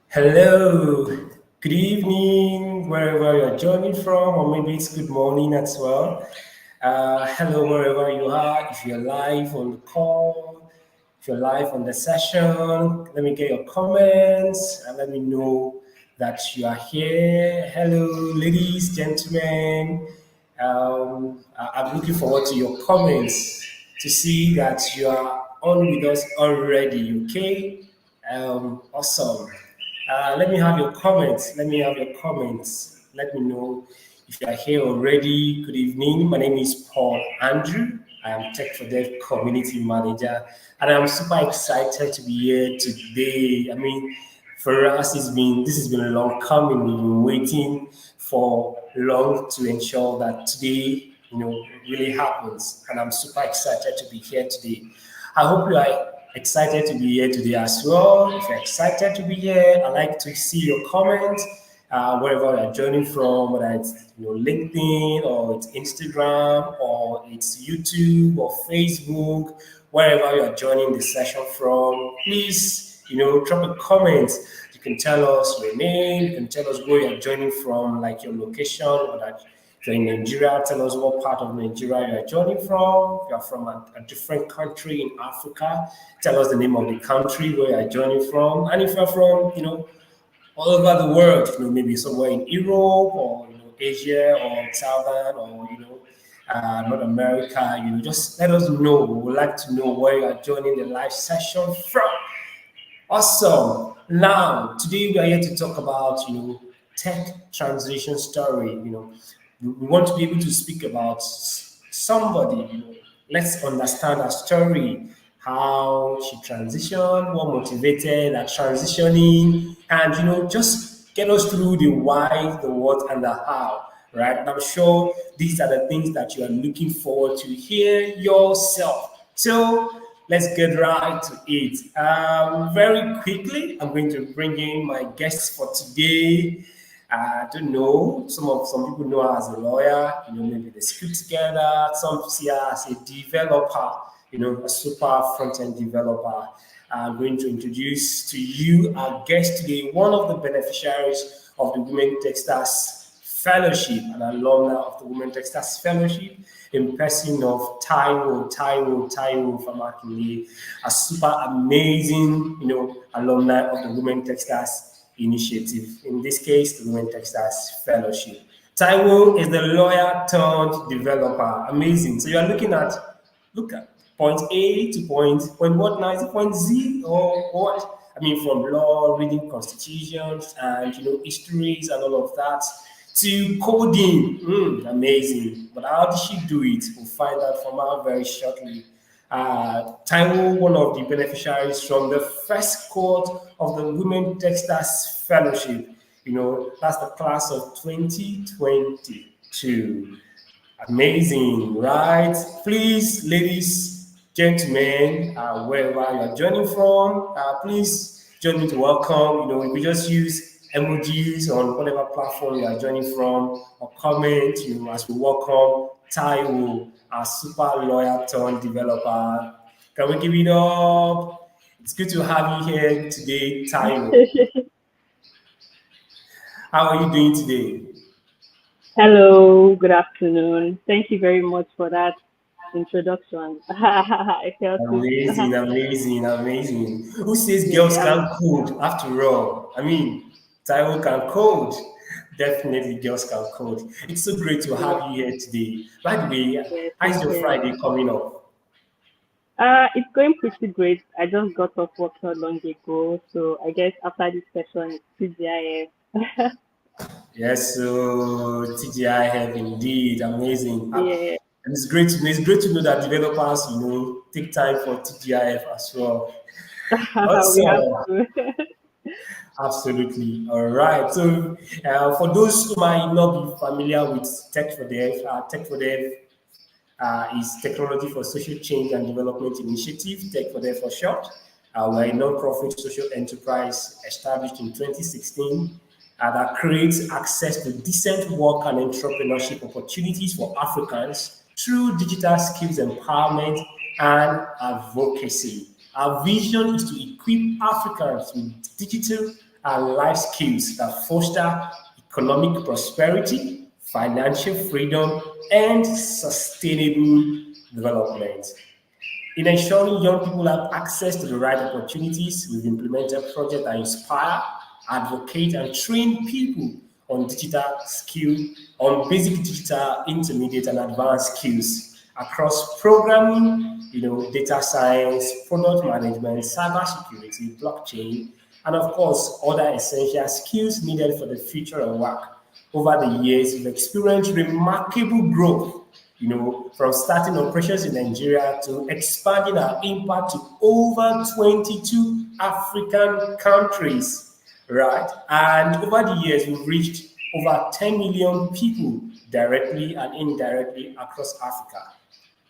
Hello, good evening, wherever you're joining from, or maybe it's good morning as well. Hello, wherever you are. If you're live on the call, if you're live on the session, let me get your comments and let me know that you are here. Hello, ladies, gentlemen. I'm looking forward to your comments to see that you are on with us already. Okay, awesome. Let me have your comments. Let me have your comments. Let me know if you are here already. Good evening. My name is Paul Andrew. I am Tech for Dev Community Manager, and I'm super excited to be here today. I mean, for us, this has been a long coming. We've been waiting for long to ensure that today, really happens, and I'm super excited to be here today. I hope you are excited to be here today as well. If you're excited to be here, I'd like to see your comments wherever you're joining from, whether it's LinkedIn or it's Instagram or it's YouTube or Facebook, wherever you're joining the session from. Please, drop a comment. You can tell us your name. You can tell us where you're joining from, like your location, or that if you're in Nigeria, tell us what part of Nigeria you are joining from. If you're from a different country in Africa, tell us the name of the country where you are joining from. And if you're from, all over the world, maybe somewhere in Europe or Asia or Southern or North America, just let us know. We would like to know where you are joining the live session from. Awesome. Now, today we are here to talk about, tech transition story. We want to be able to speak about somebody. Let's understand her story, how she transitioned, what motivated her transitioning, and just get us through the why, the what, and the how. Right? And I'm sure these are the things that you are looking forward to hear yourself. So let's get right to it. Very quickly, I'm going to bring in my guests for today. I don't know. Some people know her as a lawyer. Maybe they speak together. Some see her as a developer. A super front end developer. I'm going to introduce to you our guest today, one of the beneficiaries of the Women Techstars Fellowship, an alumna of the Women Techstars Fellowship, in person of Taiwo from Akili, a super amazing, alumni of the Women Techstars Initiative. In this case, the Women Techstars Fellowship. Taiwo is the lawyer turned developer. Amazing. So you are look at point A to point what now? Is it point Z or what? I mean, from law, reading constitutions and histories and all of that to coding. Amazing. But how did she do it? We'll find out from her very shortly. Taiwo, one of the beneficiaries from the first cohort of the Women Techstars Fellowship. That's the class of 2022. Amazing, right? Please, ladies, gentlemen, wherever you are joining from, please join me to welcome. We could just use emojis on whatever platform you are joining from, or comment, as we welcome Taiwo, our super lawyer turned developer. Can we give it up? It's good to have you here today, Taiwo. How are you doing today? Hello, good afternoon. Thank you very much for that introduction. I felt it. Amazing, amazing, amazing. Who says girls Yeah, can't code after all? I mean, Taiwo can code. Definitely, girls can code. It's so great to yeah, have you here today. By the way, yeah. how's Same your here. Friday coming up? It's going pretty great. I just got off work not long ago, so I guess after this session, it's TGIF. Yes, so TGI have indeed amazing. Yeah, And it's great to know that developers, take time for TGIF as well. we have Also, to. absolutely. All right. So, for those who might not be familiar with Tech for Dev is Technology for Social Change and Development Initiative, Tech for Dev for short. We're a non-profit social enterprise established in 2016 that creates access to decent work and entrepreneurship opportunities for Africans through digital skills empowerment and advocacy. Our vision is to equip Africans with digital are life skills that foster economic prosperity, financial freedom, and sustainable development. In ensuring young people have access to the right opportunities, we've implemented projects that inspire, advocate, and train people on digital skill, on basic digital, intermediate, and advanced skills across programming, data science, product management, cybersecurity, blockchain, and of course, other essential skills needed for the future of work. Over the years, we've experienced remarkable growth, from starting operations in Nigeria to expanding our impact to over 22 African countries, right? And over the years, we've reached over 10 million people directly and indirectly across Africa.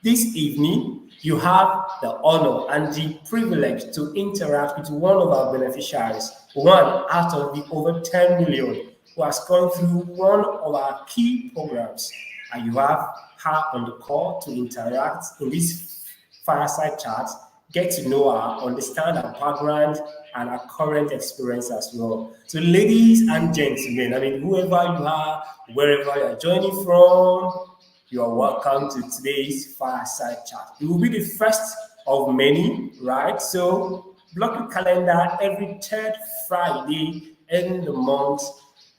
This evening, you have the honor and the privilege to interact with one of our beneficiaries, one out of the over 10 million who has gone through one of our key programs. And you have her on the call to interact in this fireside chat, get to know her, understand her background and her current experience as well. So, ladies and gentlemen, whoever you are, wherever you are joining from, you are welcome to today's fireside chat. It will be the first of many, right? So block your calendar every third Friday in the month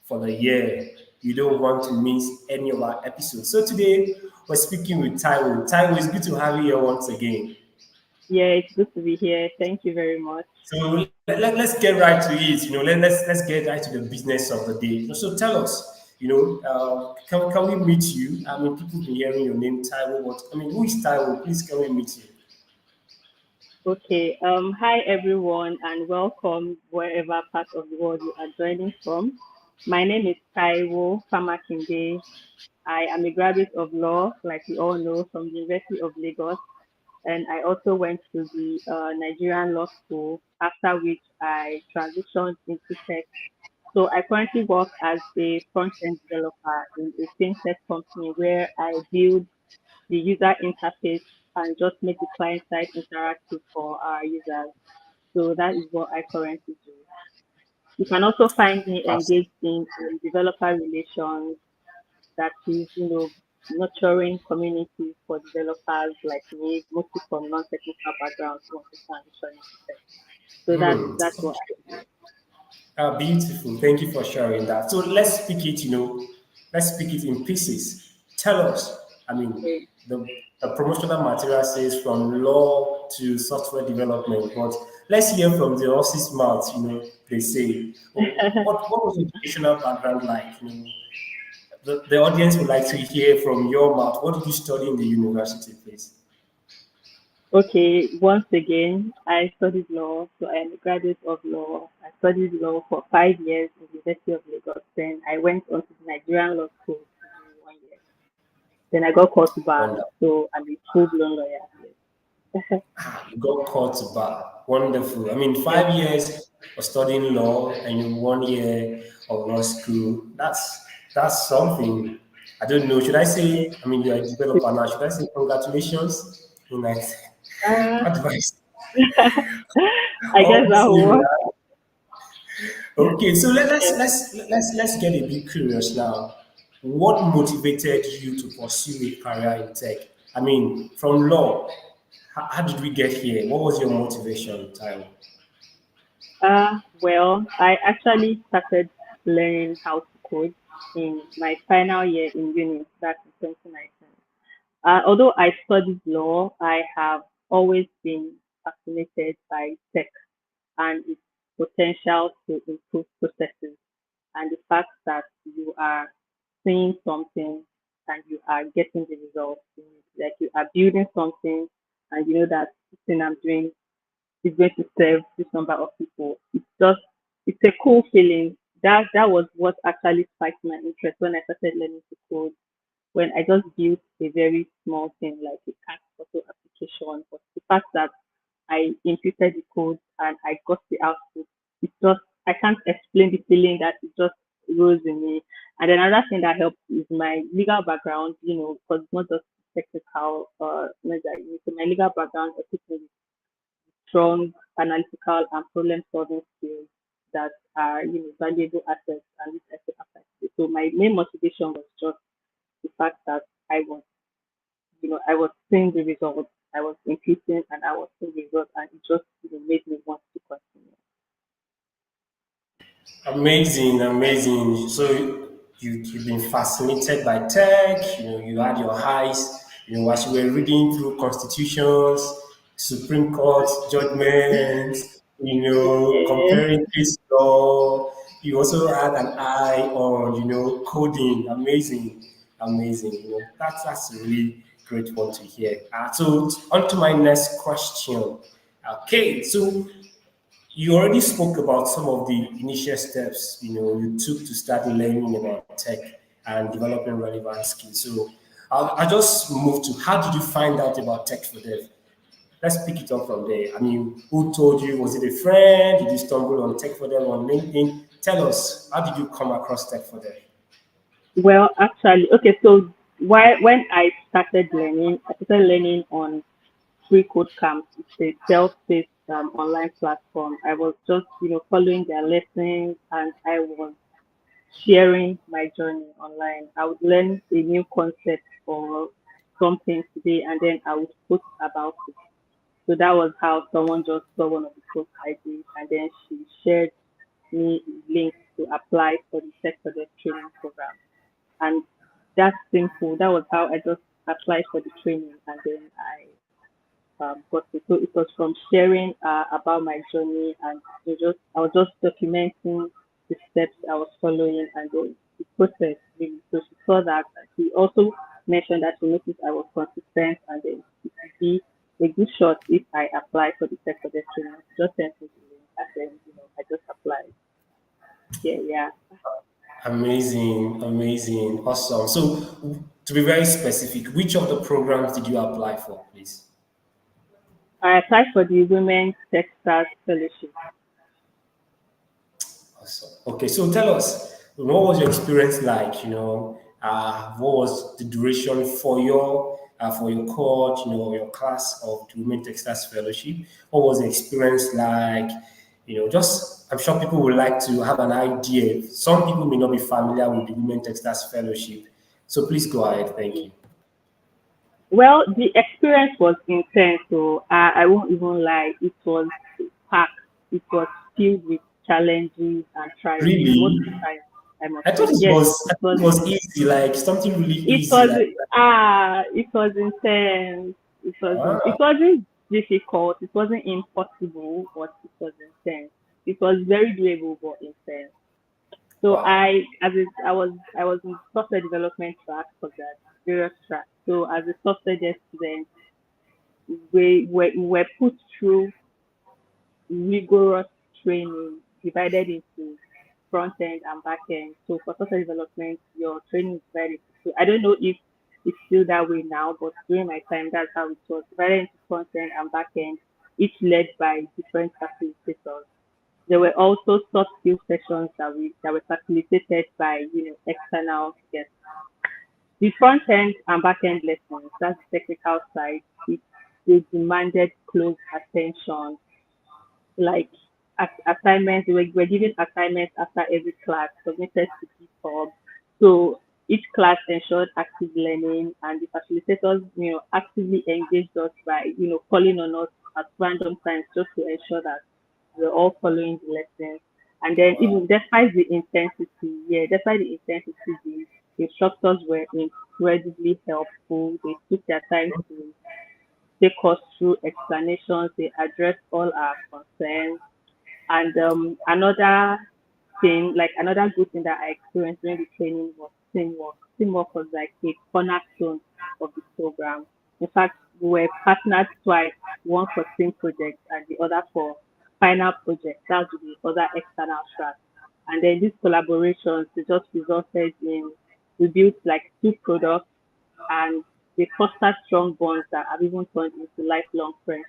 for the year. You don't want to miss any of our episodes. So today we're speaking with Taiwo. Taiwo, it's good to have you here once again. Yeah, it's good to be here. Thank you very much. So let's get right to it. Let's get right to the business of the day. So tell us, can we meet you? People been hearing your name, Taiwo. What who is Taiwo? Please, can we meet you? Okay. Hi everyone, and welcome wherever part of the world you are joining from. My name is Taiwo Famakinde. I am a graduate of law, like we all know, from the University of Lagos, and I also went to the Nigerian Law School. After which I transitioned into tech. So I currently work as a front-end developer in a fintech company where I build the user interface and just make the client side interactive for our users. So that is what I currently do. You can also find me Abs- engaged in developer relations, that is, nurturing communities for developers like me, mostly from non-technical backgrounds who want to transition into tech. So that's what I do. Beautiful. Thank you for sharing that. So let's speak it in pieces. Tell us, Okay. the promotional material says from law to software development, but let's hear from the horse's mouth, they say. What was your educational background like? The audience would like to hear from your mouth. What did you study in the university, please? Okay, once again, I studied law, so I am a graduate of law. I studied law for 5 years in the University of Lagos. Then I went on to the Nigerian Law School to do 1 year. Then I got called to bar, Wonderful. so I'm a full-blown lawyer. Yes. You got caught to bar. Wonderful. Yes. 5 years of studying law and you 1 year of law school. That's something. I don't know. Should I say? You're a developer now. Should I say congratulations? Uh, Advice. I guess that Obviously, will work. okay. So let's Yes. let's let's let's get a bit curious now. What motivated you to pursue a career in tech? From law, how did we get here? What was your motivation, Tyler? Well, I actually started learning how to code in my final year in uni, back in 2019. Although I studied law, I have always been fascinated by tech and its potential to improve processes, and the fact that you are seeing something and you are getting the results. Like you are building something and you know that this thing I'm doing is going to serve this number of people. It's a cool feeling. That was what actually spiked my interest when I started learning to code, when I just built a very small thing like a cat photo application. But the fact that I imputed the code and I got the output, it's just, I can't explain the feeling that it just rose in me. And another thing that helped is my legal background, because it's not just technical, so my legal background equips me with strong analytical and problem solving skills. that are, valuable assets and which I could apply to. So my main motivation was just the fact that I was, I was seeing the results, I was increasing and I was seeing the results, and it just, made me want to continue. Amazing, amazing. So you've been fascinated by tech. You had your highs. As you were reading through constitutions, Supreme Court judgments. Yeah. Comparing case law. You also had an eye on coding. Amazing, amazing. That's a really great one to hear. So on to my next question. Okay, so you already spoke about some of the initial steps you took to start learning about tech and developing relevant skills. So I'll just move to how did you find out about tech for dev? Let's pick it up from there. I mean, who told you? Was it a friend? Did you stumble on tech for dev on LinkedIn? Tell us, how did you come across tech for dev? Well, actually, okay, so when I started learning, I started learning on Free Code Camp. It's a self-paced online platform. I was just, following their lessons, and I was sharing my journey online. I would learn a new concept or something today, and then I would post about it. So that was how someone just saw one of the posts I did, and then she shared me links to apply for the Tech for the training program. And that's simple. That was how I just applied for the training, and then got it. So it was from sharing about my journey, and I was just documenting the steps I was following and the process really. So she saw that, and she also mentioned that she noticed I was consistent, and then it would be a good shot if I apply for the tech pedestrian. She just sent me the link, and then I just applied. Yeah, yeah. Amazing, amazing, awesome. So to be very specific, which of the programs did you apply for, please? I applied for the Women's Textiles Fellowship. Awesome. Okay, so tell us, what was your experience like? What was the duration for your course, your class of the Women Textiles Fellowship? What was the experience like? Just I'm sure people would like to have an idea. Some people may not be familiar with the Women Textiles Fellowship, so please go ahead. Thank you. Well, the experience was intense, so I won't even lie. It was packed. It was filled with challenges and trials, both Really, trials, I must I thought say. Yes, I thought it was easy, like something really it easy, was like. it was intense. It Ah, wasn't difficult. It wasn't impossible, but it was intense. It was very doable, but intense. So wow. I was in software development track for that various tracks. So as a software dev student, we were put through rigorous training divided into front end and back end. So for software development, your training is divided into two. I don't know if it's still that way now, but during my time, that's how it was divided into front end and back end, each led by different facilitators. There were also soft skill sessions that were facilitated by external guests. The front end and back end lessons, that's the technical side, they demanded close attention, like assignments. We're given assignments after every class submitted to GitHub. So each class ensured active learning, and the facilitators, actively engaged us by, calling on us at random times just to ensure that we're all following the lessons. And then even despite the intensity, the instructors were incredibly helpful. They took their time to take us through explanations. They addressed all our concerns. And another thing, like another good thing that I experienced during the training was teamwork. Teamwork was like a cornerstone of the program. In fact, we were partnered twice, one for team projects and the other for final projects. That was the other external track. And then these collaborations, they just resulted in, we built like two products, and they fostered strong bonds that have even turned into lifelong friendships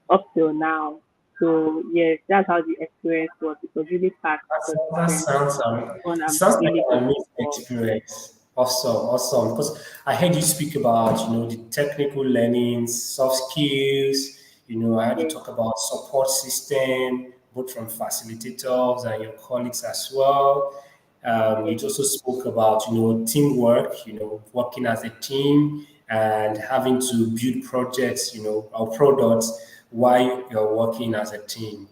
up till now. So yes, that's how the experience was. It was really packed. It was That intense. sounds One I'm sounds like really an amazing grateful for. experience. Awesome, awesome. Because I heard you speak about the technical learnings, soft skills. I heard you Yes, talk about support system, both from facilitators and your colleagues as well. You Yes, also spoke about, teamwork, working as a team and having to build projects, or products while you're working as a team.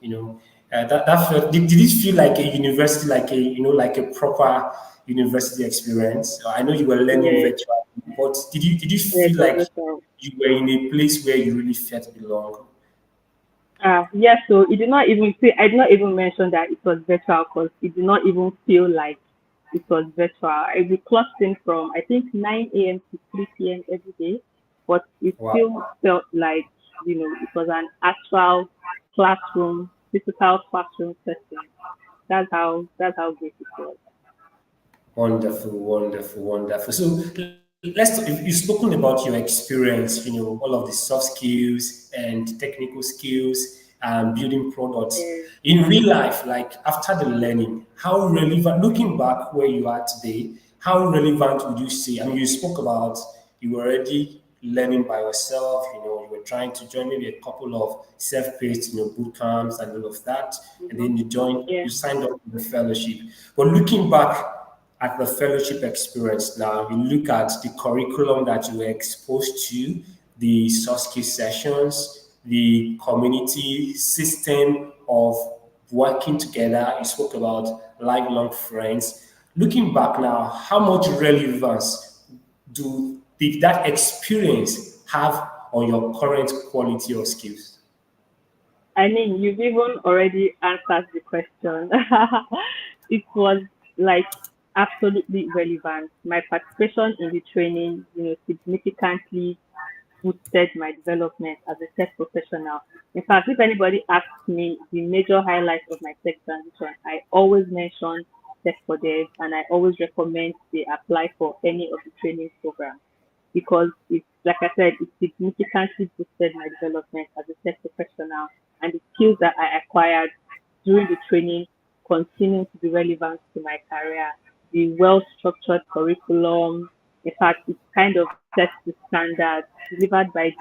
That felt, did it feel like a university, like like a proper university experience? I know you were learning yes, virtually, but did you yes, feel it was like virtual. you were in a place where you really felt belong? Yes, so it did not even say, I did not even mention that it was virtual because it did not even feel like it was virtual. We clocked in from, I think, 9 a.m. to 3 p.m. every day, but it Wow. still felt like, it was an actual classroom, physical classroom setting. That's how great it was. Wonderful, wonderful, wonderful. So let's talk, you've spoken about your experience, all of the soft skills and technical skills and building products. Yeah. In real life, like after the learning, how relevant, looking back where you are today, how relevant would you say? I mean, you spoke about you were already learning by yourself, you were trying to join maybe a couple of self-paced, boot camps and all of that, and Hmm. then Yeah. you signed up for the fellowship. But looking back at the fellowship experience now, you look at the curriculum that you were exposed to, the soft skill sessions, the community system of working together. You spoke about lifelong friends. Looking back now, how much relevance did that experience have on your current quality of skills? I mean, you've even already answered the question. It was like absolutely relevant. My participation in the training, significantly boosted my development as a tech professional. In fact, if anybody asks me the major highlights of my tech transition, I always mention tech for devs and I always recommend they apply for any of the training programs because it's like I said, it significantly boosted my development as a tech professional and the skills that I acquired during the training continue to be relevant to my career. The well structured curriculum, in fact, it kind of sets the standard delivered by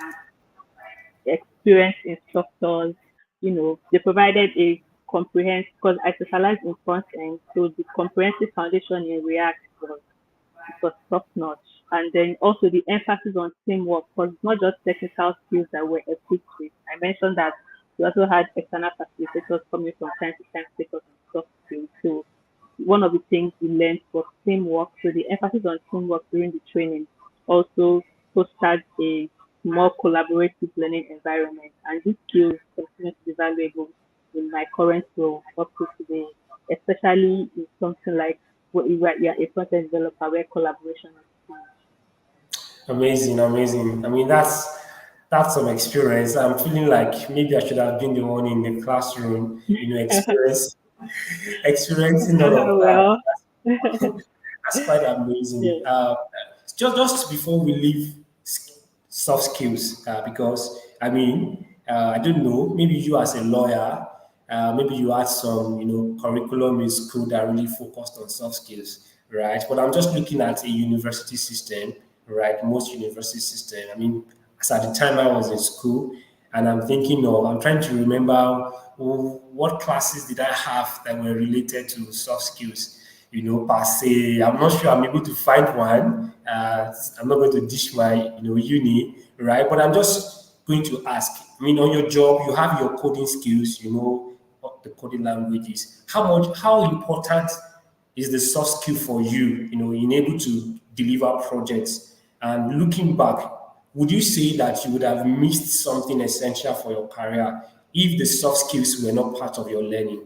the experienced instructors. They provided a comprehensive, because I specialize in front end, so the comprehensive foundation in React was top notch. And then also the emphasis on teamwork, because it's not just technical skills that we're equipped with. I mentioned that we also had external facilitators coming from time to time to take us on soft skills. So one of the things we learned was teamwork. So the emphasis on teamwork during the training also fostered a more collaborative learning environment. And these skills continue to be valuable in my current role up to today, especially in something like what you are a front-end developer where collaboration is key. Amazing, amazing. I mean, that's some experience. I'm feeling like maybe I should have been the one in the classroom, experiencing all of that. Well, That's quite amazing. yeah. Just before we leave soft skills, because I mean, I don't know, maybe you as a lawyer, maybe you had some, curriculum in school that really focused on soft skills, right? But I'm just looking at a university system, right? Most university system. I mean, as at the time I was in school, and I'm trying to remember, what classes did I have that were related to soft skills, per se. I'm not sure I'm able to find one. I'm not going to dish my, uni, right? But I'm just going to ask. I mean, on your job, you have your coding skills, what the coding languages. How important is the soft skill for you, in able to deliver projects? And looking back, would you say that you would have missed something essential for your career if the soft skills were not part of your learning?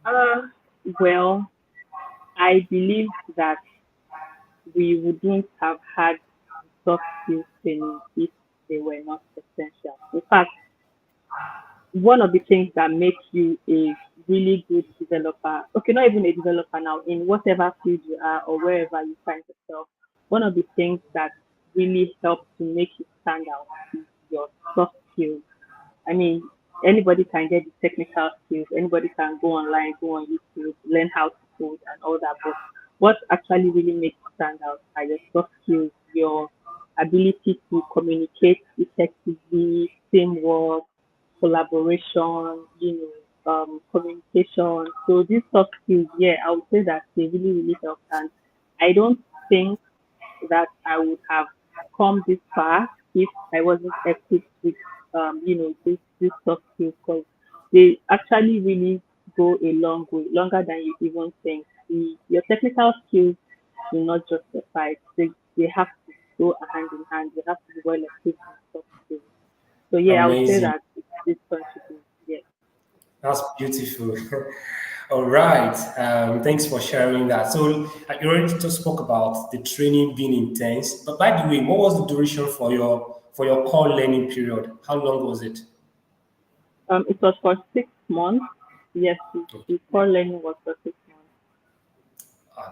Uh, well, I believe that we wouldn't have had soft skills training if they were not essential. In fact, one of the things that makes you a really good developer, okay, not even a developer now, in whatever field you are or wherever you find yourself, one of the things that really helps to make you stand out is your soft skills. I mean, anybody can get the technical skills, anybody can go online, go on YouTube, learn how to code and all that. But what actually really makes you stand out are your soft skills, your ability to communicate effectively, teamwork, collaboration, communication. So these soft skills, yeah, I would say that they really, really help. And I don't think that I would have come this far if I wasn't equipped with, these soft skills, because they actually really go a long way, longer than you even think. Your technical skills do not just suffice. They have to go hand in hand. You have to be well equipped with soft skills. So yeah, I would say Amazing. that it contributes. Yes. That's beautiful. All right. Thanks for sharing that. So you already just spoke about the training being intense. But by the way, what was the duration for your core learning period? How long was it? It was for 6 months. Yes, the core learning was for 6 months.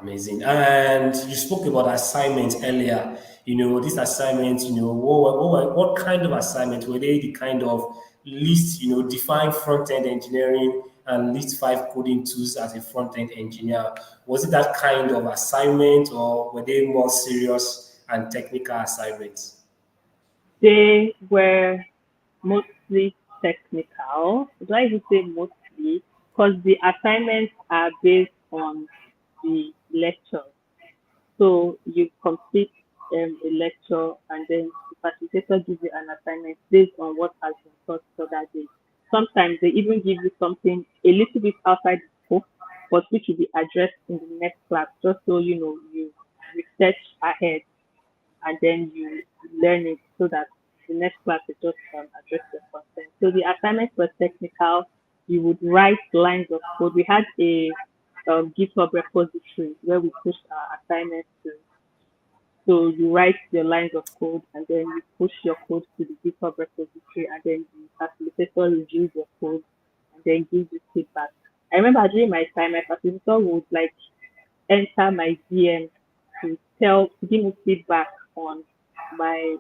Amazing. And you spoke about assignments earlier. These assignments, what kind of assignments were they? The kind of list, define front end engineering and list five coding tools as a front end engineer. Was it that kind of assignment or were they more serious and technical assignments? They were mostly technical. Do I even say mostly? Because the assignments are based on the lectures. So you complete a lecture, and then the facilitator gives you an assignment based on what has been taught for that day. Sometimes they even give you something a little bit outside the scope, but which will be addressed in the next class, just so you research ahead, and then you learn it so that the next class will just address the content. So the assignments were technical. You would write lines of code. We had a GitHub repository where we pushed our assignments to. So you write your lines of code, and then you push your code to the GitHub repository, and then the facilitator reviews your code and then gives you feedback. I remember during my time, my facilitator would like enter my DM to give me feedback on my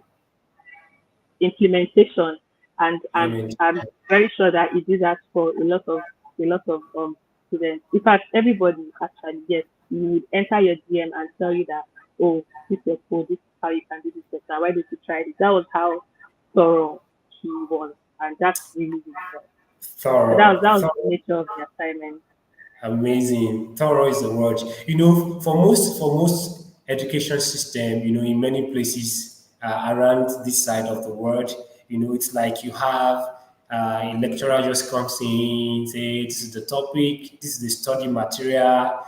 implementation, and I I'm mean, I'm very sure that he did that for a lot of students. In fact, everybody actually, yes, he would enter your DM and tell you that, oh, this is your code, this is how you can do this better. Why don't you try this? That was how thorough he was, and that's really really good. So that was thorough, that was the thorough. nature of the assignment. Amazing. Thorough is the word. For most education system, in many places around this side of the world, it's like you have a lecturer just comes in, say, this is the topic, this is the study material,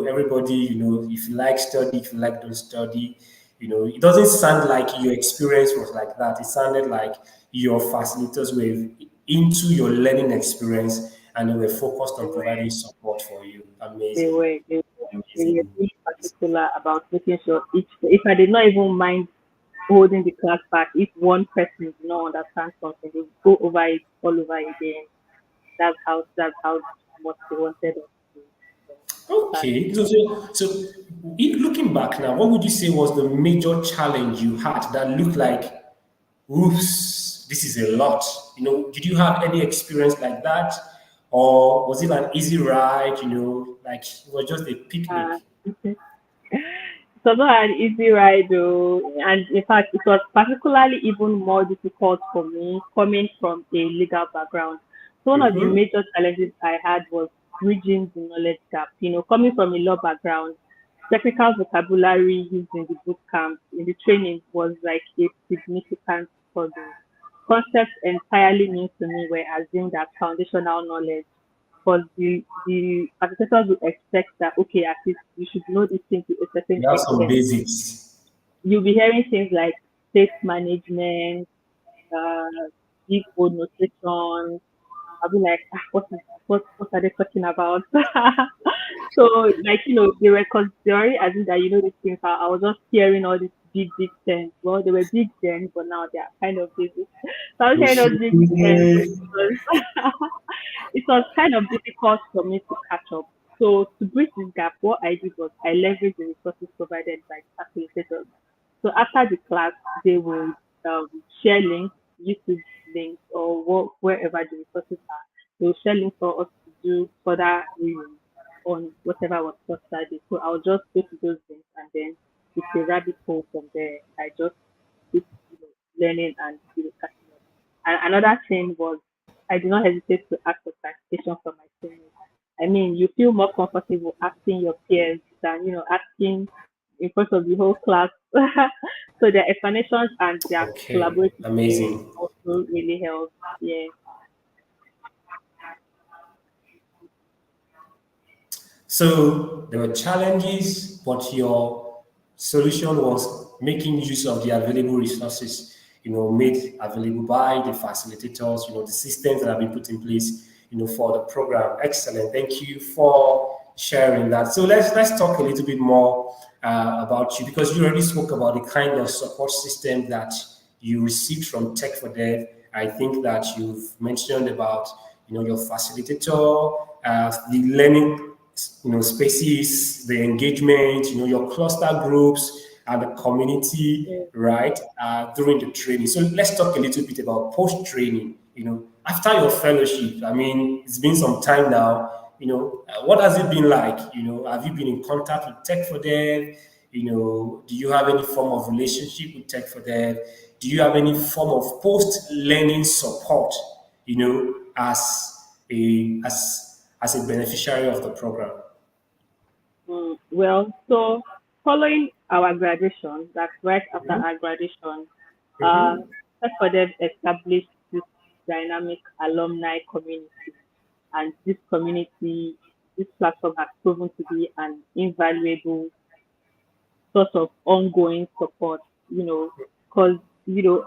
everybody, if you like study, if you like don't study, it doesn't sound like your experience was like that. It sounded like your facilitators were into your learning experience and they were focused They on were providing support for you. they Amazing. were they were Amazing. really particular about making sure each. If I did not even mind holding the class back, if one person did not understand something, they would go over it all over again. That's how much they wanted us to understand. Okay. Looking back now, what would you say was the major challenge you had that looked like, oops, this is a lot? Did you have any experience like that? Or was it an easy ride, like it was just a Uh, picnic? it was not an easy ride though, and in fact, it was particularly even more difficult for me coming from a legal background. So one of the Mm-hmm. major challenges I had was bridging the knowledge gap. Coming from a law background, technical vocabulary used in the boot camp, in the training, was like a significant struggle. Concepts entirely new to me were assumed as foundational knowledge, because the facilitators will expect that, okay, at least you should know this thing to a certain You have some extent. basics. You'll be hearing things like state management, uh, big old notation. I'll be like, what are they talking about? So, like, they already assume that these things. I was just hearing all these big terms. Well, they were big then, but now they are kind of basic. So I was hearing all these big terms. So it was, it was kind of difficult for me to catch up. So to bridge this gap, what I did was I leveraged the resources provided by the facilitators. So after the class, they would share links, YouTube links, or wherever the resources are. They will share links for us to do further reading on whatever was taught that day. So I'll just go to those links, and then it's a rabbit hole from there. I just keep learning and catching up. And another thing was I do not hesitate to ask for clarification from my teammates. I mean, you feel more comfortable asking your peers than asking in front of the whole class. So their explanations and their Okay, collaborative spirit amazing. also really helps. Yeah. So there were challenges, but your solution was making use of the available resources, made available by the facilitators, the systems that have been put in place, for the program. Excellent. Thank you for sharing that. So let's talk a little bit more about you because you already spoke about the kind of support system that you received from Tech for Dev. I think that you've mentioned about your facilitator, the learning spaces, the engagement, your cluster groups and the community, Yeah. right, during the training. So let's talk a little bit about post training. After your fellowship, I mean, it's been some time now. What has it been like? Have you been in contact with Tech for Dev? Do you have any form of relationship with Tech for Dev? Do you have any form of post learning support? As a beneficiary of the program. Well, so following our graduation, that's right after Mhm. our graduation, uh, Mhm. Tech for Dev established this dynamic alumni community. And this community, this platform has proven to be an invaluable source of ongoing support, because,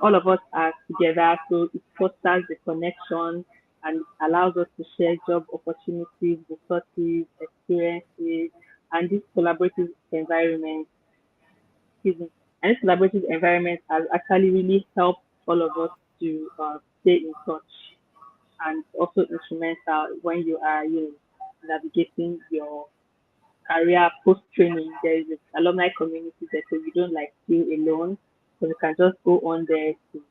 all of us are together, so it fosters the connection and allows us to share job opportunities, resources, experiences, and this collaborative environment, excuse me, and this collaborative environment has actually really helped all of us to stay in touch and also instrumental when you are, navigating your career post training. There is an alumni community there, so you don't like feel alone. So you can just go on there to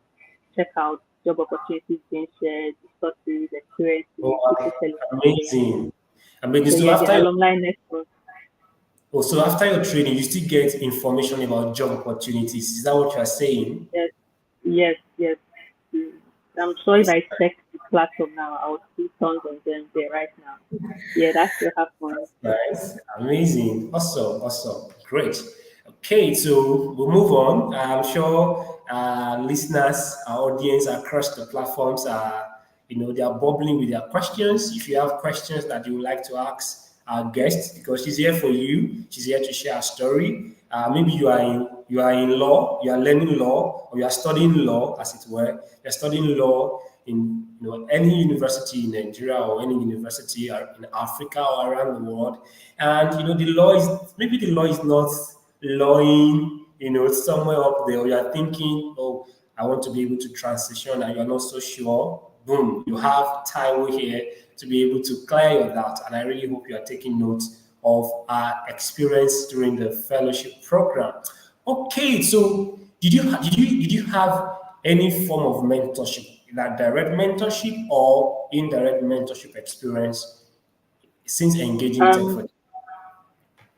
check out job opportunities being shared, resources, Oh, experiences, people telling stories. amazing. Amazing. So So yeah, the after your alumni network. training, you still get information about job opportunities. Is that what you are saying? Yes, yes, yes. Mm. I'm sure if I check the platform now, I'll see tons of them there right now. Yeah, that still happens. Nice. Amazing. Awesome. Awesome. Great. Okay, so we'll move on. I'm sure listeners, our audience across the platforms are, they are bubbling with their questions. If you have questions that you would like to ask our guest, because she's here for you, she's here to share a story. Maybe you are in law, you are learning law, or you are studying law, as it were. You're studying law in any university in Nigeria or any university in Africa or around the world, and the law is not lawing somewhere up there. Or you are thinking, oh, I want to be able to transition, and you're not so sure. Boom, you have Taiwo here to be able to clear your doubt, and I really hope you are taking notes of our experience during the fellowship program. Okay, so did you have any form of mentorship, like direct mentorship or indirect mentorship experience since engaging tech for? Um,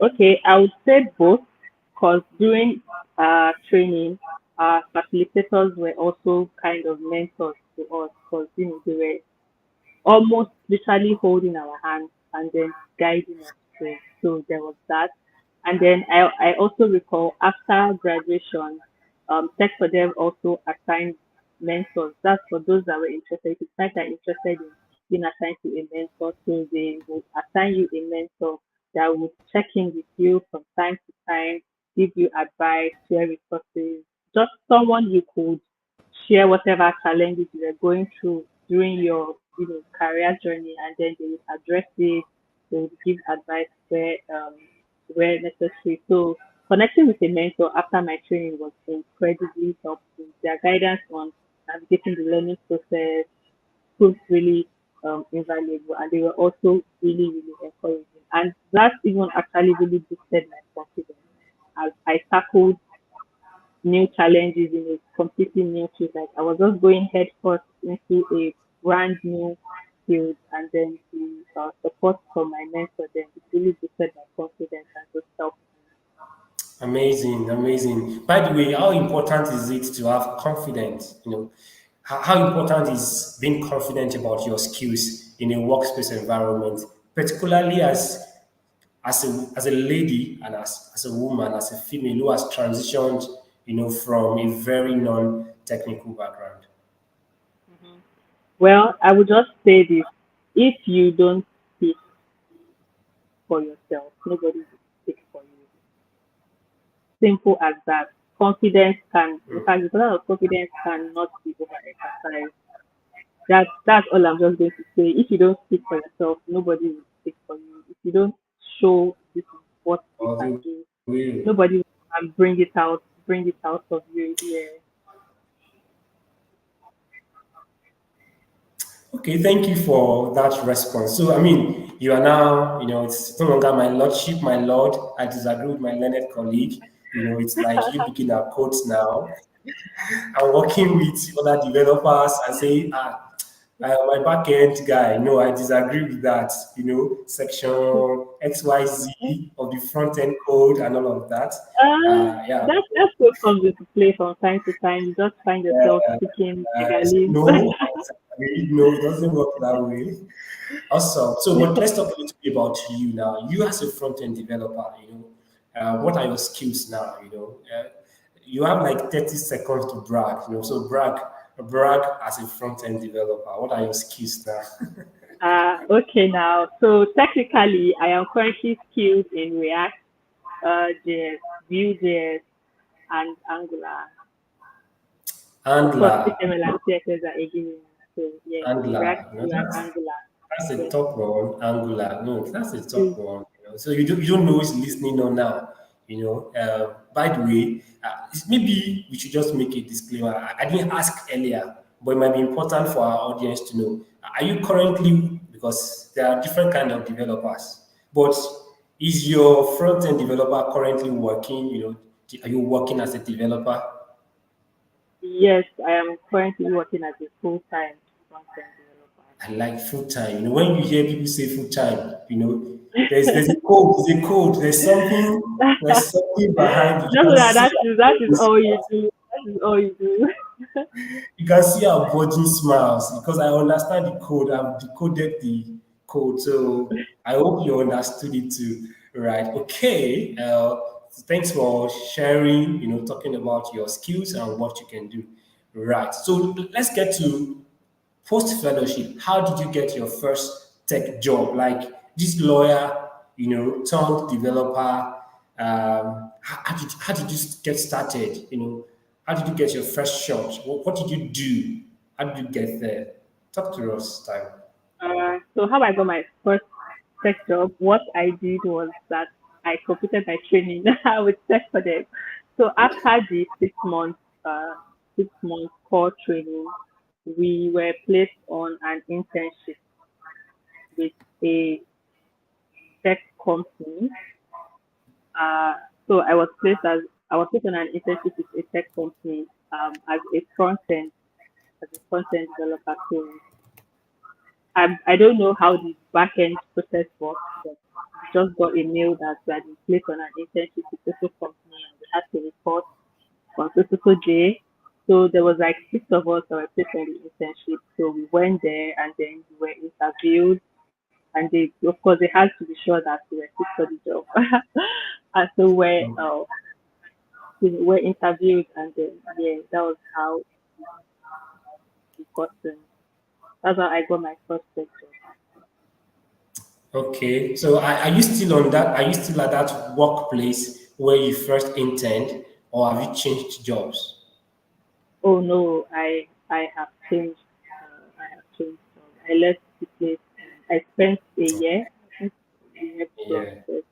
Okay, I would say both, because during training, facilitators were also kind of mentors to us, because they were almost literally holding our hands and then guiding us through. So there was that. And then I also recall after graduation, Tech for Dev also assigned mentors. That's for those that were interested. If you find that interested in being assigned to a mentor, so they will assign you a mentor that will check in with you from time to time, give you advice, share resources, just someone you could share whatever challenges you are going through during your career journey, and then they will address it. They will give advice where necessary. So connecting with a mentor after my training was incredibly helpful. Their guidance on navigating the learning process proved really invaluable, and they were also really encouraging, and that even actually really boosted my confidence as I tackled new challenges in a completely new field. Like I was just going head first into a brand new field, and then the support from my mentor then it really boosted my confidence and just helped me. Amazing, amazing. By the way, how important is it to have confidence? how important is being confident about your skills in a workspace environment, particularly as a lady and as a woman, as a female who has transitioned, from a very non-technical background. Well, I would just say this: if you don't speak for yourself, nobody will speak for you. Simple as that. Confidence can, in fact, the level of confidence cannot be overemphasized. That's all I'm just going to say. If you don't speak for yourself, nobody will speak for you. If you don't show this is what you Or can they do, will. nobody can bring it out of you. Yeah. Okay, thank you for that response. So, I mean, you are now, it's no longer my lordship, my lord. I disagree with my learned colleague. It's like you picking our quotes now and working with other developers and saying, my backend guy, no, I disagree with that. Section XYZ of the front end code and all of that. Yeah, That still comes into play from time to time. You just find yourself speaking so legalese. no, no, it doesn't work that way. Awesome. So, but let's talk a little bit about you now. You as a front end developer, what are your skills now? You have like 30 seconds to brag. So brag as a front end developer. What are your skills now? Okay, now, so technically, I am currently skilled in React, JS, Vue.js, and Angular. Of course, Angular, HTML and CSS are a given. So, yeah, React, Angular. Vue, and Angular. That's a Yes, top one, Angular. No, that's a top is one. So you don't know who's listening on now. By the way, maybe we should just make a disclaimer. I didn't ask earlier, but it might be important for our audience to know. Are you currently, because there are different kind of developers, but is your front end developer currently working? Are you working as a developer? yes, I am currently working as a full-time front-end developer. I like full time. When you hear people say full time, there's a code, there's something behind it. You Just so can that see that is all you do. That is all you do. you can see our budding smiles because I understand the code. I've decoded the code, so I hope you understood it too. Right? Okay. Thanks for sharing. Talking about your skills and what you can do. Right. So let's get to post fellowship. How did you get your first tech job? Like this lawyer, turned developer. How did you get started? How did you get your first shot? What did you do? How did you get there? Talk to us, time. So how I got my first tech job, what I did was that I completed my training with Tech for them. So after the 6 months, 6 months core training, we were placed on an internship with a tech company. Uh, so I was placed on an internship with a tech company as a front end developer. So I don't know how the back end process works, but we just got a mail that we had been placed on an internship with this company and we had to report on so day. So there was like six of us that were placed on the internship. So we went there and then we were interviewed and they of course they had to be sure that we were fit for the job. And so we were interviewed and then yeah, that was how we got that's how I got my first tech job. Okay. So are you still on that? Are you still at that workplace where you first interned, or have you changed jobs? Oh no, I have changed. I have changed. I left the place. I spent a year. I think a year plus. Yeah. So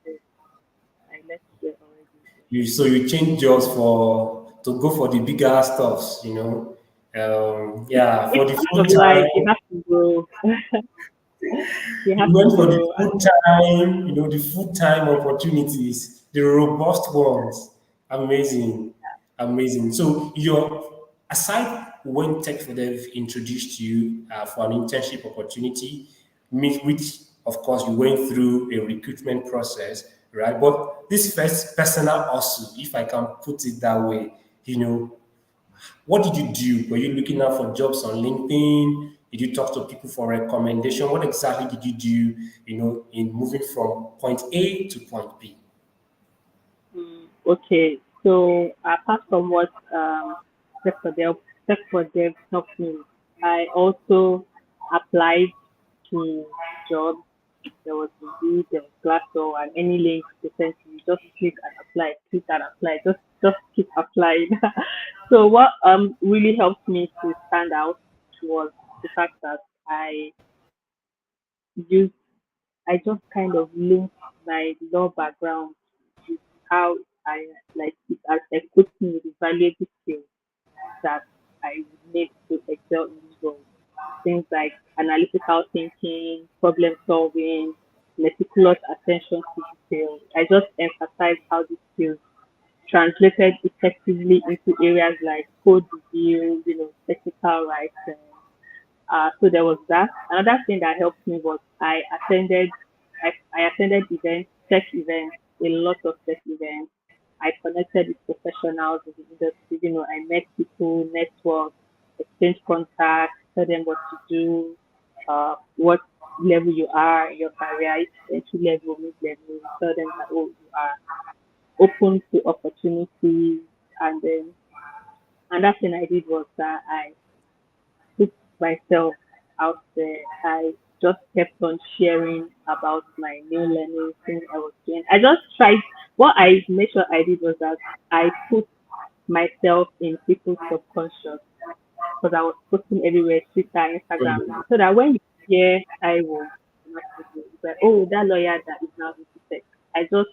I left there already. You change jobs to go for the bigger stuffs. Yeah, for It's the part full of life. You time. have to grow. You You have to went for the grow. full time, the full time opportunities, the robust ones. Amazing, amazing. So your aside when Tech for Dev introduced you for an internship opportunity, which of course you went through a recruitment process, right? But this first personal hustle, if I can put it that way, you know, What did you do? Were you looking out for jobs on LinkedIn? Did you talk to people for recommendation? What exactly did you do, in moving from point A to point B? Okay, so apart from what Tech for Dev, Tech for Dev helped me, I also applied to jobs. There was Indeed, there was Glassdoor, and any link they sent you, just click and apply, just keep applying. So what really helped me to stand out was the fact that I used I just kind of linked my law background with how I like it has equipped me with valuable skills that I would need to excel in this role. Things like analytical thinking, problem solving, meticulous attention to detail. I just emphasize how these skills translated effectively into areas like code review, technical writing. So there was that. Another thing that helped me was I attended events, tech events, a lot of tech events. I connected with professionals in the industry. I met people, network, exchange contacts, tell them what to do, what level you are in your career, if entry level, mid level, tell them that you are open to opportunities. And then another thing I did was that I put myself out there. I just kept on sharing about my new learning thing I was doing. I just tried. What I made sure I did was that I put myself in people's subconscious because I was posting everywhere, Twitter, Instagram, Mm. so that when you hear I will, it's like, oh, that lawyer that is now into tech. I just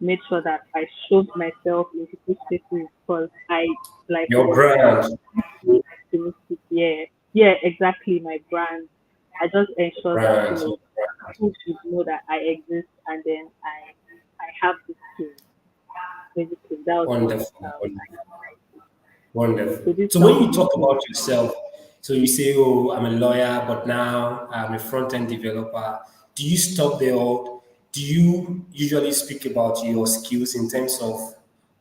made sure that I showed myself in people's faces because I like it Your was brand, optimistic. Yeah, yeah, exactly. My brand. I just ensure that brand. people should know that I exist, and then I have this skill. Basically, that was what Wonderful, wonderful. so Wonderful. this So when helped you me talk to. about yourself, so you say, "Oh, I'm a lawyer, but now I'm a front-end developer." Do you stop there, or do you usually speak about your skills in terms of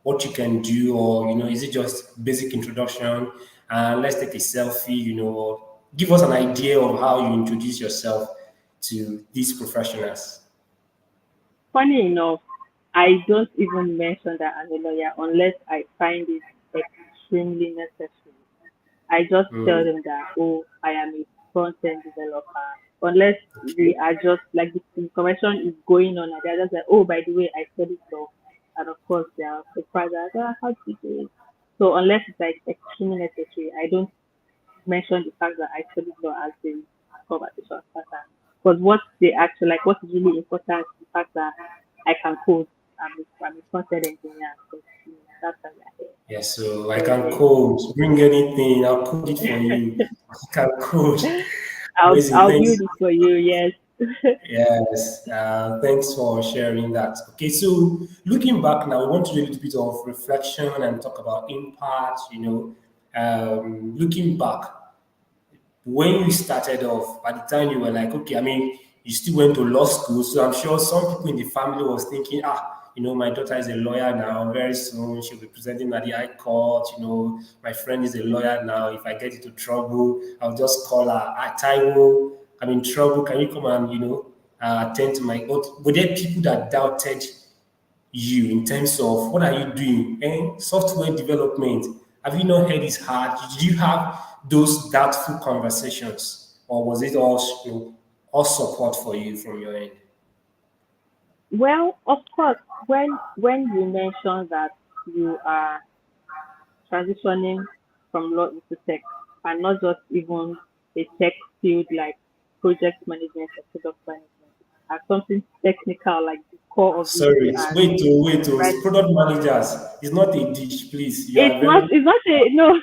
what you can do, or is it just basic introduction? And let's take a selfie. Or give us an idea of how you introduce yourself to these professionals. Funny enough, I don't even mention that I'm a lawyer unless I find it extremely necessary. I just tell Mm. them that, oh, I am a front end developer. Unless we are just like the conversation is going on and they're just like, oh, by the way, I studied law. And of course, they are surprised, like, oh, how did you do it? So unless it's like extremely necessary, I don't mention the fact that I studied law as the conversation starter. Because what is really important is the fact that I can code. I'm a front end engineer. So, that's why we're here. Yeah, so I So can yeah. code. Bring anything. I'll code it for you. I can code. Amazing. I'll Thanks. build it for you. Yes. Yes. Thanks for sharing that. Okay, so looking back now, we want to do a little bit of reflection and talk about impact. Looking back, when you started off, by the time you were like, okay, I mean, you still went to law school, so I'm sure some people in the family was thinking, my daughter is a lawyer now. Very soon she'll be presenting at the High Court. My friend is a lawyer now. If I get into trouble, I'll just call her. Taiwo, I'm in trouble. Can you come and attend to my? But were there people that doubted you in terms of what are you doing and software development? Have you not heard it's hard? Did you have those doubtful conversations, or was it all support for you from your end? Well, of course, when you mention that you are transitioning from law into tech, and not just even a tech field like project management or product management, as something technical like the core of it Sorry, as wait, right. product managers. It's not a dish, please. You It's are not. very It's not a no.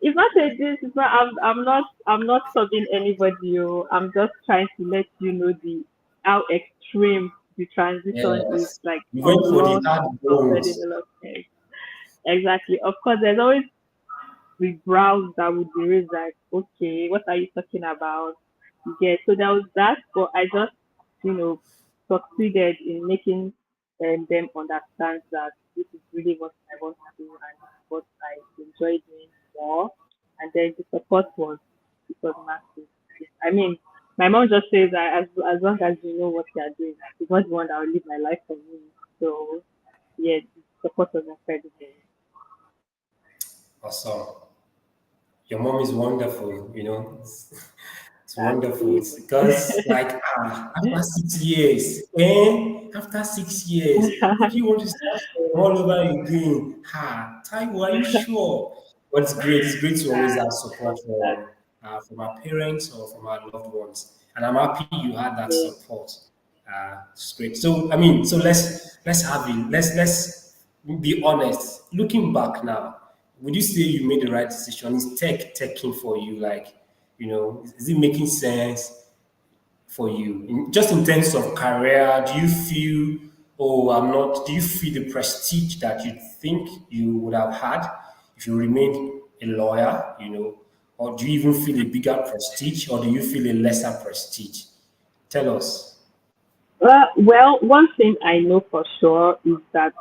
It's not a this. It's not. I'm not. I'm not serving anybody. Oh. I'm just trying to let you know the how extreme the transition is, yes. like You from went for law the to hard software bones. development. Exactly. Of course, there's always the brows that would be raised, like, okay, what are you talking about? Yeah. So there was that, but I just, you know, succeeded in making. them understand that this is really what I want to do and this is what I enjoy doing more. And then the support was massive. I mean, my mom just says that as long as you know what you are doing, she's not the one that will live my life for me. So yeah, the support was incredible. Awesome. Your mom is wonderful, It's wonderful. Exactly. It's because, like, after 6 years, after 6 years, if you want to start from all over again, Taiwo, are you sure? But it's great. It's great to always have support That's from our parents or from our loved ones. And I'm happy you had that it. support. It's great. So, I mean, so let's have it. Let's be honest. Looking back now, would you say you made the right decision? Is tech taking for you? Like, is it making sense for you? Just in terms of career, do you feel, oh, I'm not, do you feel the prestige that you think you would have had if you remained a lawyer, or do you even feel a bigger prestige, or do you feel a lesser prestige? Tell us. Well, one thing I know for sure is that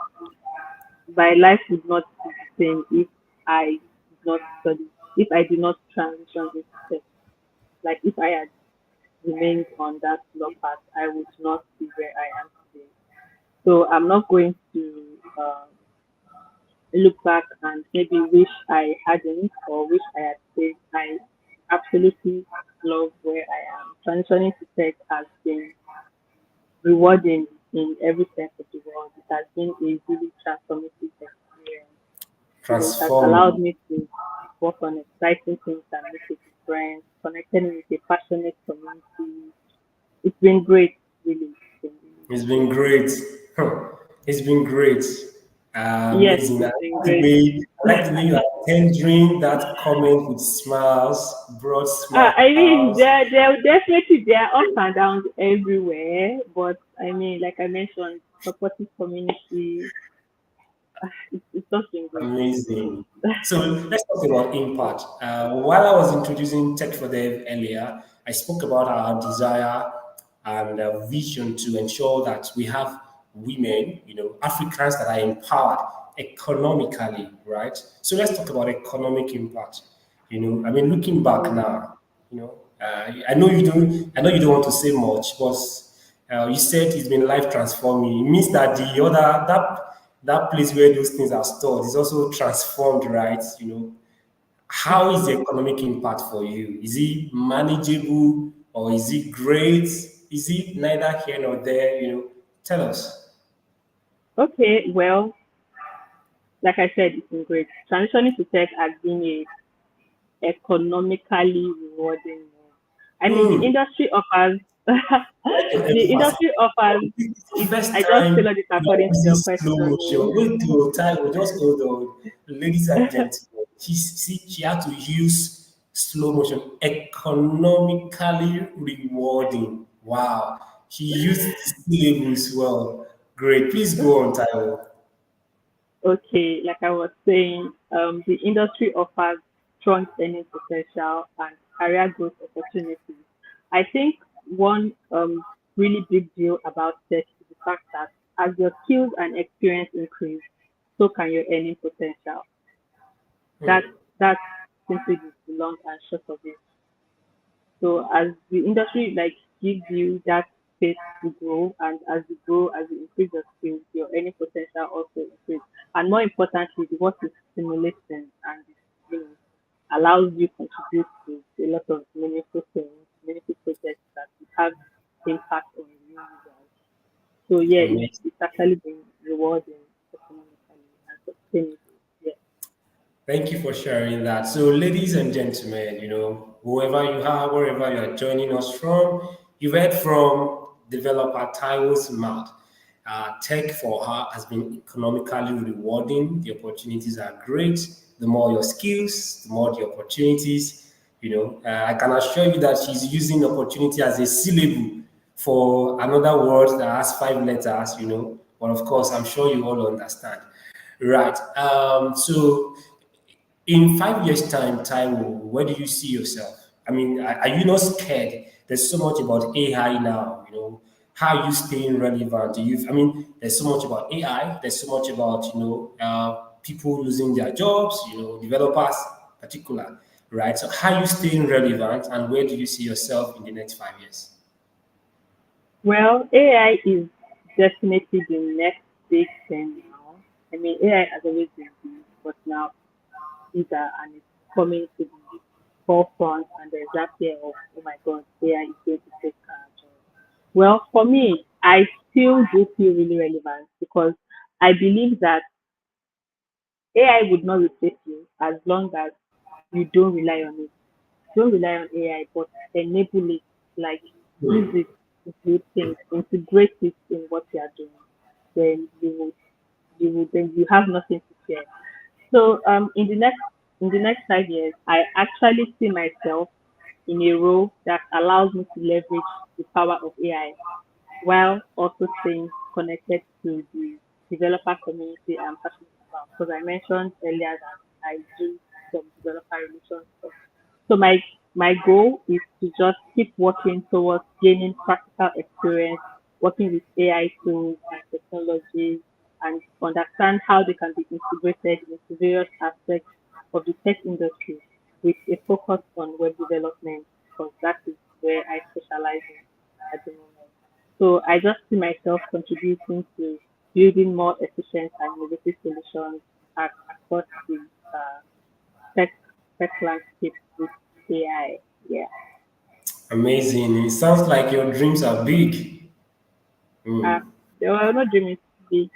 my life would not be the same if I did not study, if I did not transition into tech. Like if I had remained on that law path, I would not be where I am today. So I'm not going to look back and maybe wish I hadn't or wish I had stayed. I absolutely love where I am. Transitioning to tech has been rewarding in every sense of the word. It has been a really transformative experience. It has allowed Transforming. me to work on exciting things and make a difference, connected with a passionate community. It's been great, really. It's been really, It's really been great. great. Huh. It's been great. Yes, Amazing. it's been great. I like the way you are tendering that comment with smiles, broad I mean, smiles. there are ups and downs everywhere, but I mean, like I mentioned, supportive community, it's just been great. Amazing. So let's talk about impact. While I was introducing Tech for Dev earlier, I spoke about our desire and vision to ensure that we have women, Africans that are empowered economically, right? So let's talk about economic impact. I mean, looking back Mm. now, I know you don't want to say much, but you said it's been life transforming. It means that that place where those things are stored is also transformed, right? How is the economic impact for you? Is it manageable or is it great? Is it neither here nor there? Tell us. Okay, well, like I said, it's been great. Transitioning to tech has been a economically rewarding move. I mean, the Hmm. industry offers I like your the emphasis. industry offers It's the it. first I just time tailored it you are according to using your slow question. motion. Wait till time, we just hold on. Ladies and gentlemen, she had to use slow motion, economically rewarding. Wow. She used the syllables well. Great. Please go on, Taiwo. Okay, like I was saying, the industry offers strong earning potential and career growth opportunities. I think one really big deal about tech is the fact that as your skills and experience increase, so can your earning potential. That that's simply the long and short of it. So as the industry like gives you that space to grow, and as you grow, as you increase your skills, your earning potential also increase. And more importantly, the work is stimulating and you know allows you contribute to a lot of meaningful things, meaningful projects that will have impact on real users. So yeah, Amazing. it's actually been rewarding economically and sustainable. Yeah. Thank you for sharing that. So, ladies and gentlemen, whoever you are, wherever you are joining us from, you've heard from developer Taiwo's mouth. Tech for her has been economically rewarding. The opportunities are great. The more your skills, the more the opportunities. I can assure you that she's using opportunity as a syllable for another word that has 5 letters. But of course, I'm sure you all understand. Right. So in 5 years' time, Taiwo, where do you see yourself? I mean, are you not scared? There's so much about AI now. how are you staying relevant? I mean, there's so much about AI. There's so much about people losing their jobs. Developers, particular, right? So how are you staying relevant, and where do you see yourself in the next 5 years? Well, AI is definitely the next big thing now. I mean, AI has always been big, but now bigger and it's coming to the forefront, and there's that fear of, oh my God, AI is going to take our job. Well, for me, I still do feel really relevant because I believe that AI would not replace you as long as you don't rely on it. Don't rely on AI, but enable it, like use it to do things, integrate it in what you are doing. Then then you have nothing to fear. So in the next 5 years, I actually see myself in a role that allows me to leverage the power of AI while also staying connected to the developer community I'm passionate about. Because I mentioned earlier that I do some developer relations stuff. So my goal is to just keep working towards gaining practical experience, working with AI tools and technologies, and understand how they can be integrated into various aspects of the tech industry with a focus on web development, because that is where I specialize in at the moment. So I just see myself contributing to building more efficient and innovative solutions across the uh, tech tech landscape with AI. Yeah. Amazing. It sounds like your dreams are big. Uh, Mm. well, not dream is big.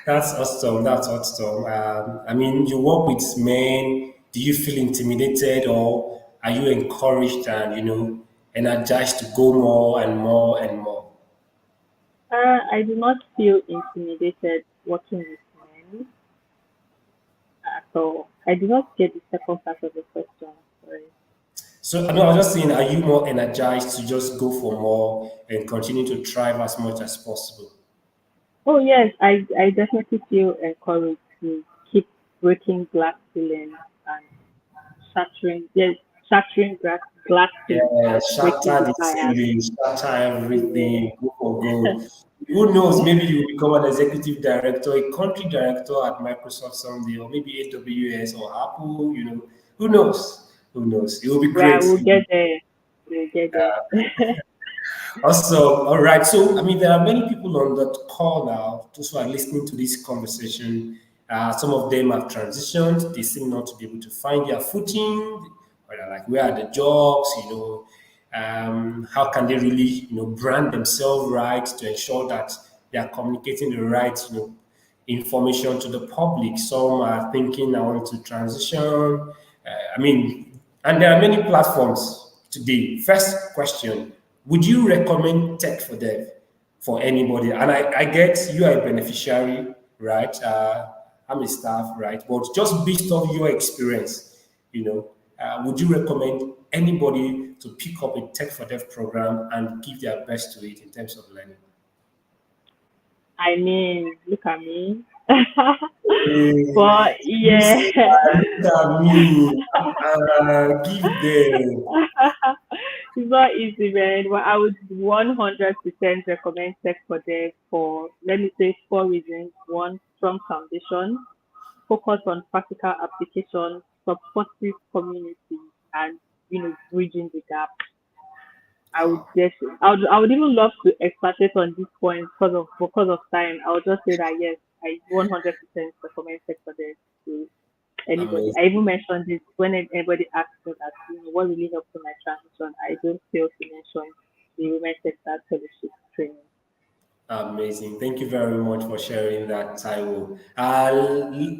That's awesome. That's awesome. I mean, you work with men. Do you feel intimidated, or are you encouraged and energized to go more and more and more? I do not feel intimidated working with men at all. I do not get the second part of the question. Sorry. So, I know, I was just saying, are you more energized to just go for more and continue to thrive as much as possible? Oh yes, I definitely feel encouraged to keep breaking glass ceilings and shattering glass panes Yeah, and breaking shatter the the tires. ceiling, shatter Yeah. everything, go for gold. Who knows? Maybe you become an executive director, a country director at Microsoft someday, or maybe AWS or Apple. Who knows? Who knows? It will be Yeah, great. we'll get there. We'll get there. Awesome. All right. So, I mean, there are many people on that call now, those who are listening to this conversation. Some of them have transitioned. They seem not to be able to find their footing. Or they're like, where are the jobs? How can they really, brand themselves right to ensure that they are communicating the right, information to the public. Some are thinking I want to transition. I mean, and there are many platforms today. First question: would you recommend Tech for Dev for anybody? And I get you are a beneficiary, right? I'm a staff, right? But just based on your experience, would you recommend anybody to pick up a Tech for Dev program and give their best to it in terms of learning? I mean, look at me. Hey, But this yeah. look at me. Give them. It's not easy, man. But I would 100% recommend Tech for Dev for, let me say, four reasons. One, strong foundation, focus on practical application, supportive community, and bridging the gap. I would even love to expatiate on this point because of time. I would just say that yes, I 100% recommend Tech for Dev to anybody. I Amazing. even mentioned this when anybody asks me that what really helped in my transition. I don't fail to mention the Women Sector Fellowship training. Amazing. Thank you very much for sharing that, Taiwo.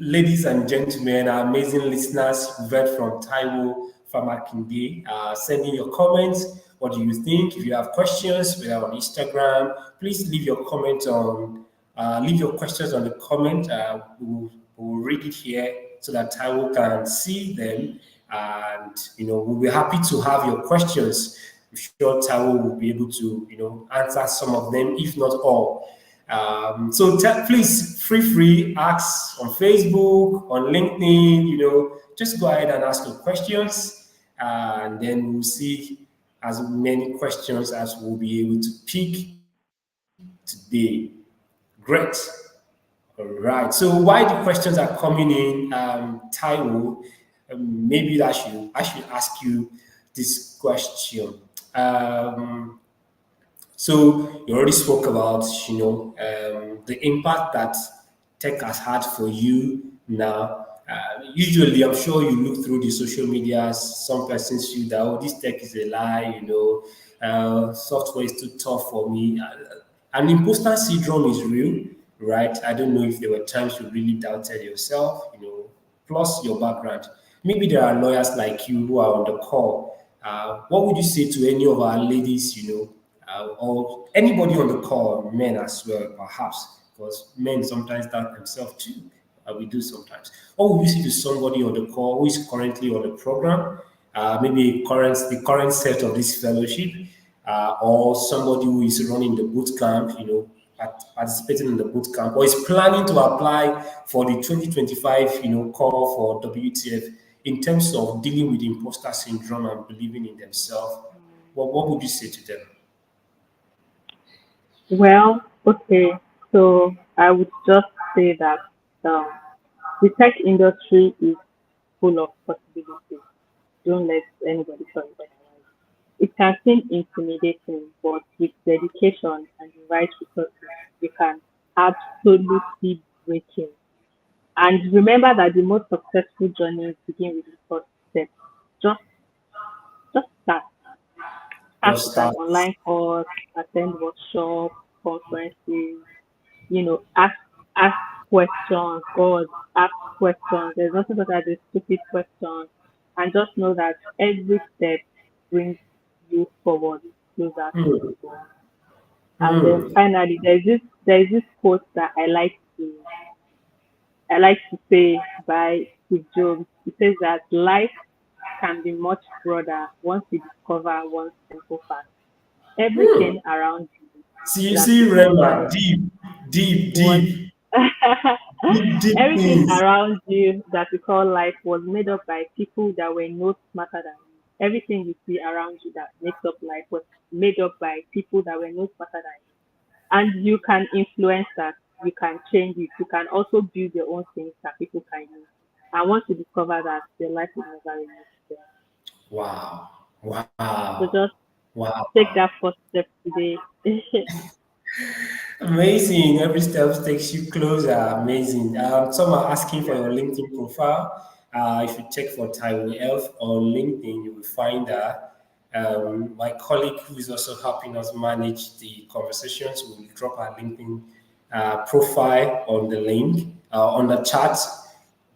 Ladies and gentlemen, our amazing listeners, we've heard from Taiwo Famakinde. Send in your comments. What do you think? If you have questions, we are on Instagram. Please leave your comment on, leave your questions on the comment. We'll read it here so that Taiwo can see them. And, we'll be happy to have your questions. I'm sure Taiwo will be able to, answer some of them, if not all. So please free ask on Facebook, on LinkedIn. Just go ahead and ask your questions, and then we'll see as many questions as we'll be able to pick today. Great. All right. So while the questions are coming in, Taiwo, maybe I should ask you this question. Um, so you already spoke about the impact that tech has had for you now. Usually, I'm sure you look through the social medias. Some persons feel that this tech is a lie. Software is too tough for me. An imposter syndrome is real, right? I don't know if there were times you really doubted yourself. Plus your background. Maybe there are lawyers like you who are on the call. What would you say to any of our ladies, or anybody on the call, men as well, perhaps, because men sometimes doubt themselves too. We do sometimes. What would you say to somebody on the call who is currently on the program, maybe the current set of this fellowship, or somebody who is running the boot camp, participating in the boot camp, or is planning to apply for the 2025, call for WTF in terms of dealing with imposter syndrome and believing in themselves? What would you say to them? Well, okay. So I would just say that um, the tech industry is full of possibilities. Don't let anybody tell you otherwise. It can seem intimidating, but with dedication and the right resources, you can absolutely break in. And remember that the most successful journeys begin with the first step. Just, just start. Start Just with an start. online course, attend workshops, conferences, ask questions. God, ask questions. There's nothing but that is stupid questions. And just know that every step brings you forward closer to your Hmm. goal. And then Hmm. finally, there's this quote that I like to say by Steve Jobs. It says that life can be much broader once you discover one simple fact. Hmm. Everything around you that See, you call Rema, life deep, deep, was deep, deep everything things. around you that we call life was made up by people that were no smarter than you. Everything you see around you that makes up life was made up by people that were no smarter than you. And you can influence that. You can change it. You can also build your own things that people can use. And once you discover that, your life will never remain the same. Wow, So wow, just wow. take that first step today. Amazing. Every step takes you closer. Amazing. Some are asking for Yeah. your LinkedIn profile. If you check for Taiwo Elf on LinkedIn, you will find her. My colleague who is also helping us manage the conversations will drop her LinkedIn profile on the link, on the chat,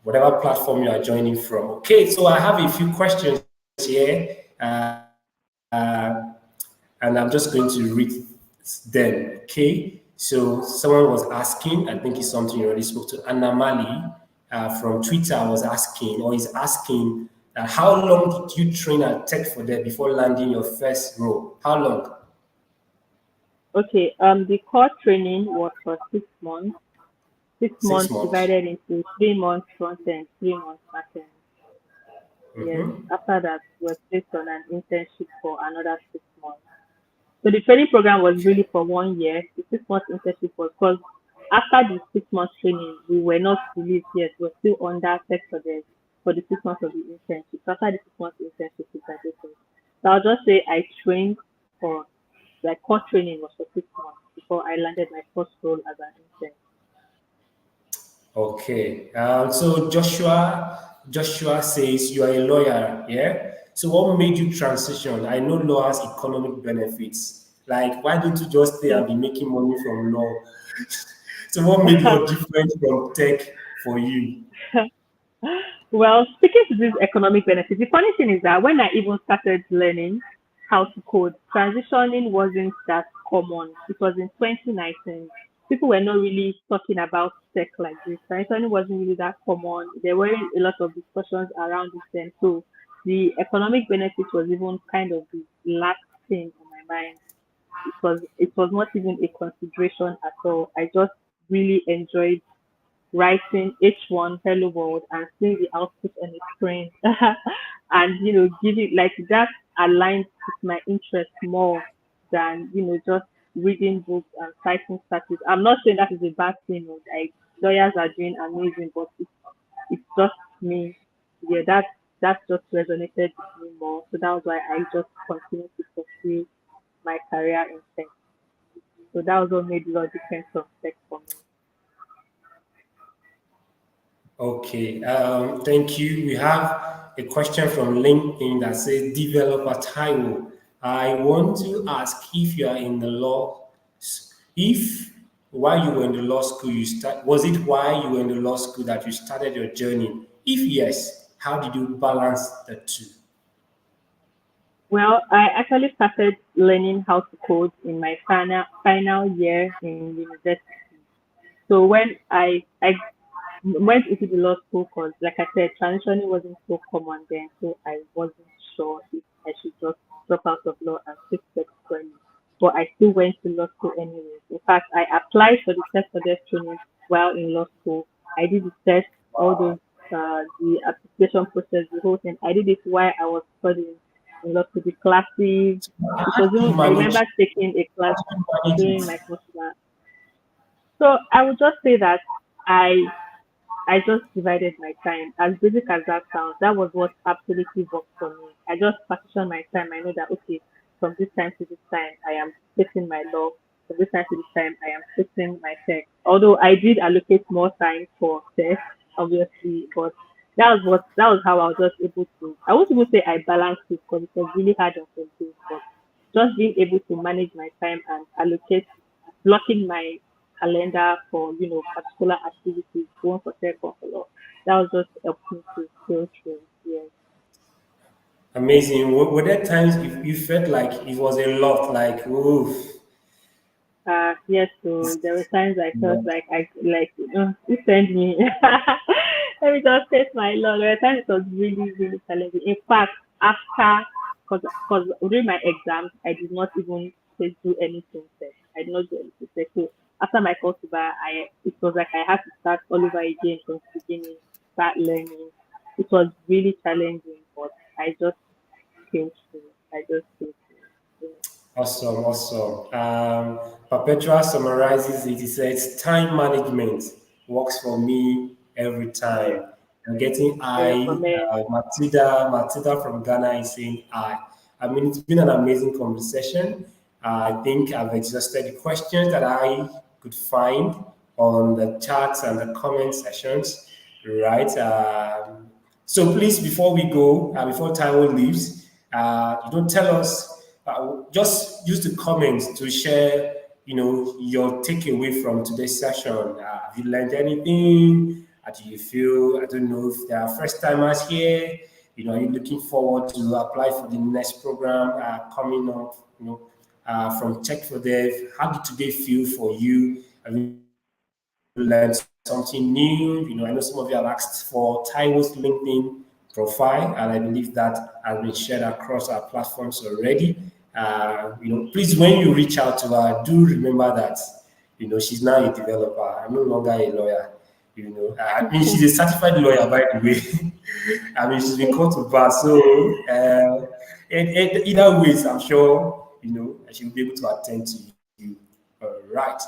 whatever platform you are joining from. Okay, so I have a few questions here. And I'm just going to read them. Okay. So someone was asking, I think it's something you already spoke to. Anamali from Twitter was asking, or is asking, how long did you train at Tech for That before landing your first role? How long? Okay. The core training was for 6 months. Six 6 months months. divided into 3 months front end, 3 months back end. Yes. Mm-hmm. After that, we were placed on an internship for another 6 months. So the training program was really for 1 year. The 6 months internship was because after the 6 months training, we were not released yet. We were still under sector there for the 6 months of the internship. So after the 6 months internship, we graduated. So I'll just say I trained for like core training was for 6 months before I landed my first role as an intern. Okay. So Joshua says you are a lawyer, yeah? So what made you transition? I know law has economic benefits. Like, why don't you just stay and be making money from law? So what made law different from tech for you? Well, speaking to these economic benefits, the funny thing is that when I even started learning how to code, transitioning wasn't that common. It was in 2019. People were not really talking about tech like this. Transitioning wasn't really that common. There weren't a lot of discussions around it then. So the economic benefits was even kind of the last thing on my mind. It was not even a consideration at all. I just really enjoyed writing H1 Hello World and seeing the output on the screen and give it like that aligned with my interest more than just reading books and citing statistics. I'm not saying that is a bad thing. Like lawyers are doing amazing, but it's just me. Yeah, that just resonated with me more. So that was why I just continued to pursue my career in tech. So that was what made law different from tech for me. Okay, thank you. We have a question from LinkedIn that says, Developer Taiwo, I want to ask if you are in the law, if while you were in the law school, was it while you were in the law school that you started your journey? If yes, how did you balance the two? Well, I actually started learning how to code in my final year in university. So when I went into the law school, because like I said, transitioning wasn't so common then, so I wasn't sure if I should just drop out of law and take tech training. But I still went to law school anyway. In fact, I applied for the test for desk training while in law school. I did the test, all those the application process, the whole thing. I did it while I was studying in law school. The classes. So It how was did you even, I manage? remember taking a How class did you manage during it? my master. So I would just say that I I just divided my time. As basic as that sounds, that was what absolutely worked for me. I just partition my time. I know that okay, from this time to this time, I am taking my law. From this time to this time, I am taking my tech. Although I did allocate more time for tech, obviously, but that was how I was just able to. I won't even say I balanced it because it was really hard on some days, but just being able to manage my time and allocate, blocking my calendar for particular activities, one for tech, one for law. That was just helping to scale through. Yes. Amazing. Were there times you felt like it was a lot, like, oof, Yes, so there were times I felt you like who sent me? Let me just face my Lord. There were times it was really, really challenging. In fact, after, because during my exams, I did not even do anything test. I did not do anything test. So after my course over, it was like I had to start all over again from the beginning, start learning. It was really challenging, but I just came through. I just came through. Awesome, awesome. Perpetua summarizes it. He says, time management works for me every time. I'm getting I. Amen. Matilda from Ghana is saying I. I mean, it's been an amazing conversation. I think I've exhausted the questions that I could find on the chats and the comment sessions, right? So please, before we go, before Taiwo leaves, you don't tell us. Just use the comments to share, your takeaway from today's session. Have you learned anything? Do you feel? I don't know if there are first timers here. Are you looking forward to apply for the next program coming up? From Tech for Dev. How did today feel for you? Have you learned something new? I know some of you have asked for Taiwo's LinkedIn profile, and I believe that has been shared across our platforms already. Please, when you reach out to her, do remember that, she's now a developer. I'm no longer a lawyer. I mean, she's a certified lawyer, by the way. I mean, she's been called to bar. So, either ways, I'm sure, she'll be able to attend to you. Right.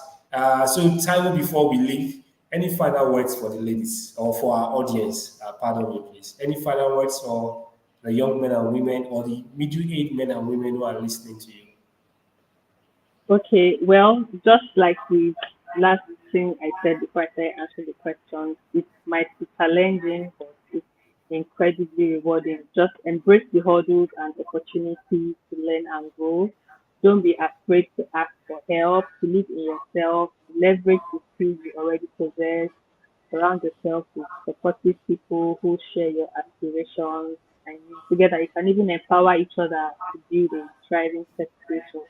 So, Taiwo, before we leave, any final words for the ladies or for our audience? Pardon me, please. Any final words for the young men and women or the middle-aged men and women who are listening to you? Okay, well, just like the last thing I said before I started answering the questions, it might be challenging, but it's incredibly rewarding. Just embrace the hurdles and opportunities to learn and grow. Don't be afraid to ask for help, to believe in yourself, leverage the skills you already possess, surround yourself with supportive people who share your aspirations, and together you can even empower each other to build a thriving tech future.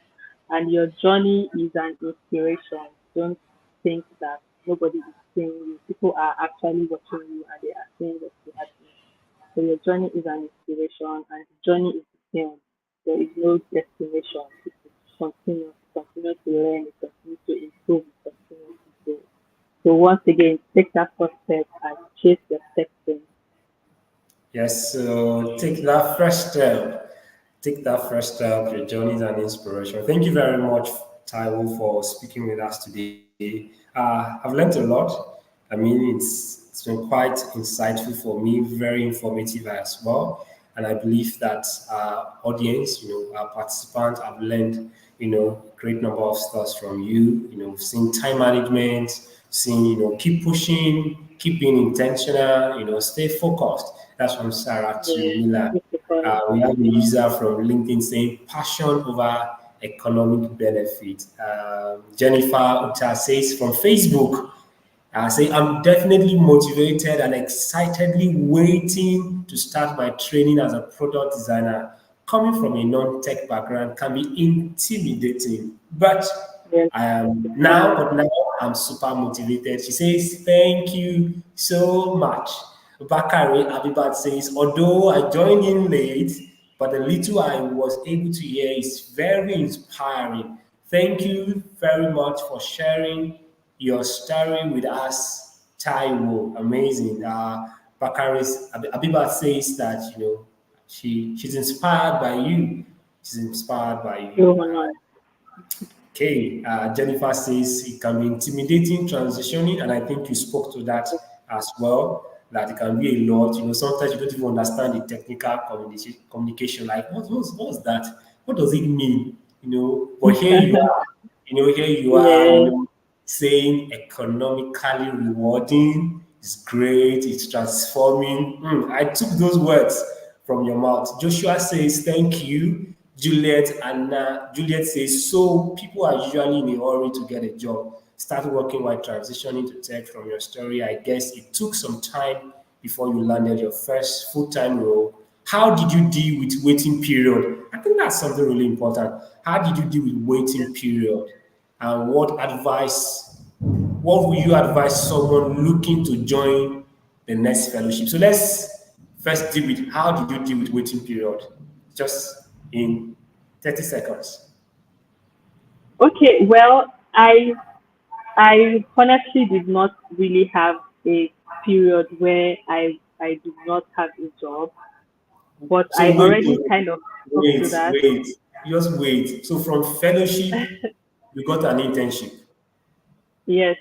And your journey is an inspiration. Don't think that nobody is seeing you. People are actually watching you and they are seeing what you are doing. So your journey is an inspiration and the journey is the same. There is no destination. It is continuous. Continue to learn, continue to improve, continue to grow. So once again, take that first step and chase your steps in. Yes, so take that first step. take that first step. Your journey is an inspiration. Thank you very much, Taiwo, for speaking with us today. I've learned a lot. I mean, it's been quite insightful for me, very informative as well. And I believe that our audience, our participants have learned, a great number of stuff from you. We've seen time management, seen, keep pushing, keep being intentional, stay focused. That's from Sarah to Yeah, Mila. it's the point. We have a user from LinkedIn saying passion over economic benefit. Jennifer Uta says from Facebook, I say I'm definitely motivated and excitedly waiting to start my training as a product designer. Coming from a non-tech background can be intimidating, but Yes, I am it's now, really. but now I'm super motivated. She says, "Thank you so much." Bakari Abibat says, "Although I joined in late, but the little I was able to hear is very inspiring. Thank you very much for sharing your story with us, Taiwo. Amazing." Abibat says that she's inspired by you. She's inspired by So you. honored. Okay, Jennifer says it can be intimidating transitioning, and I think you spoke to that as well. That it can be a lot. Sometimes you don't even understand the technical communication. Like, what's that? What does it mean? But here you are. Here you are. Yeah. Saying economically rewarding. It's great. It's transforming. I took those words from your mouth. Joshua says, "Thank you." Juliet says, "So people are usually in a hurry to get a job. Start working while transitioning to tech from your story. I guess it took some time before you landed your first full-time role. How did you deal with waiting period?" I think that's something really important. How did you deal with waiting period? And what would you advise someone looking to join the next fellowship? So let's first deal with how did you deal with waiting period? Just in 30 seconds. Okay, well, I honestly did not really have a period where I did not have a job, but So I wait, already kind of spoke wait, to that. wait. Just wait. So from fellowship, you got an internship. Yes.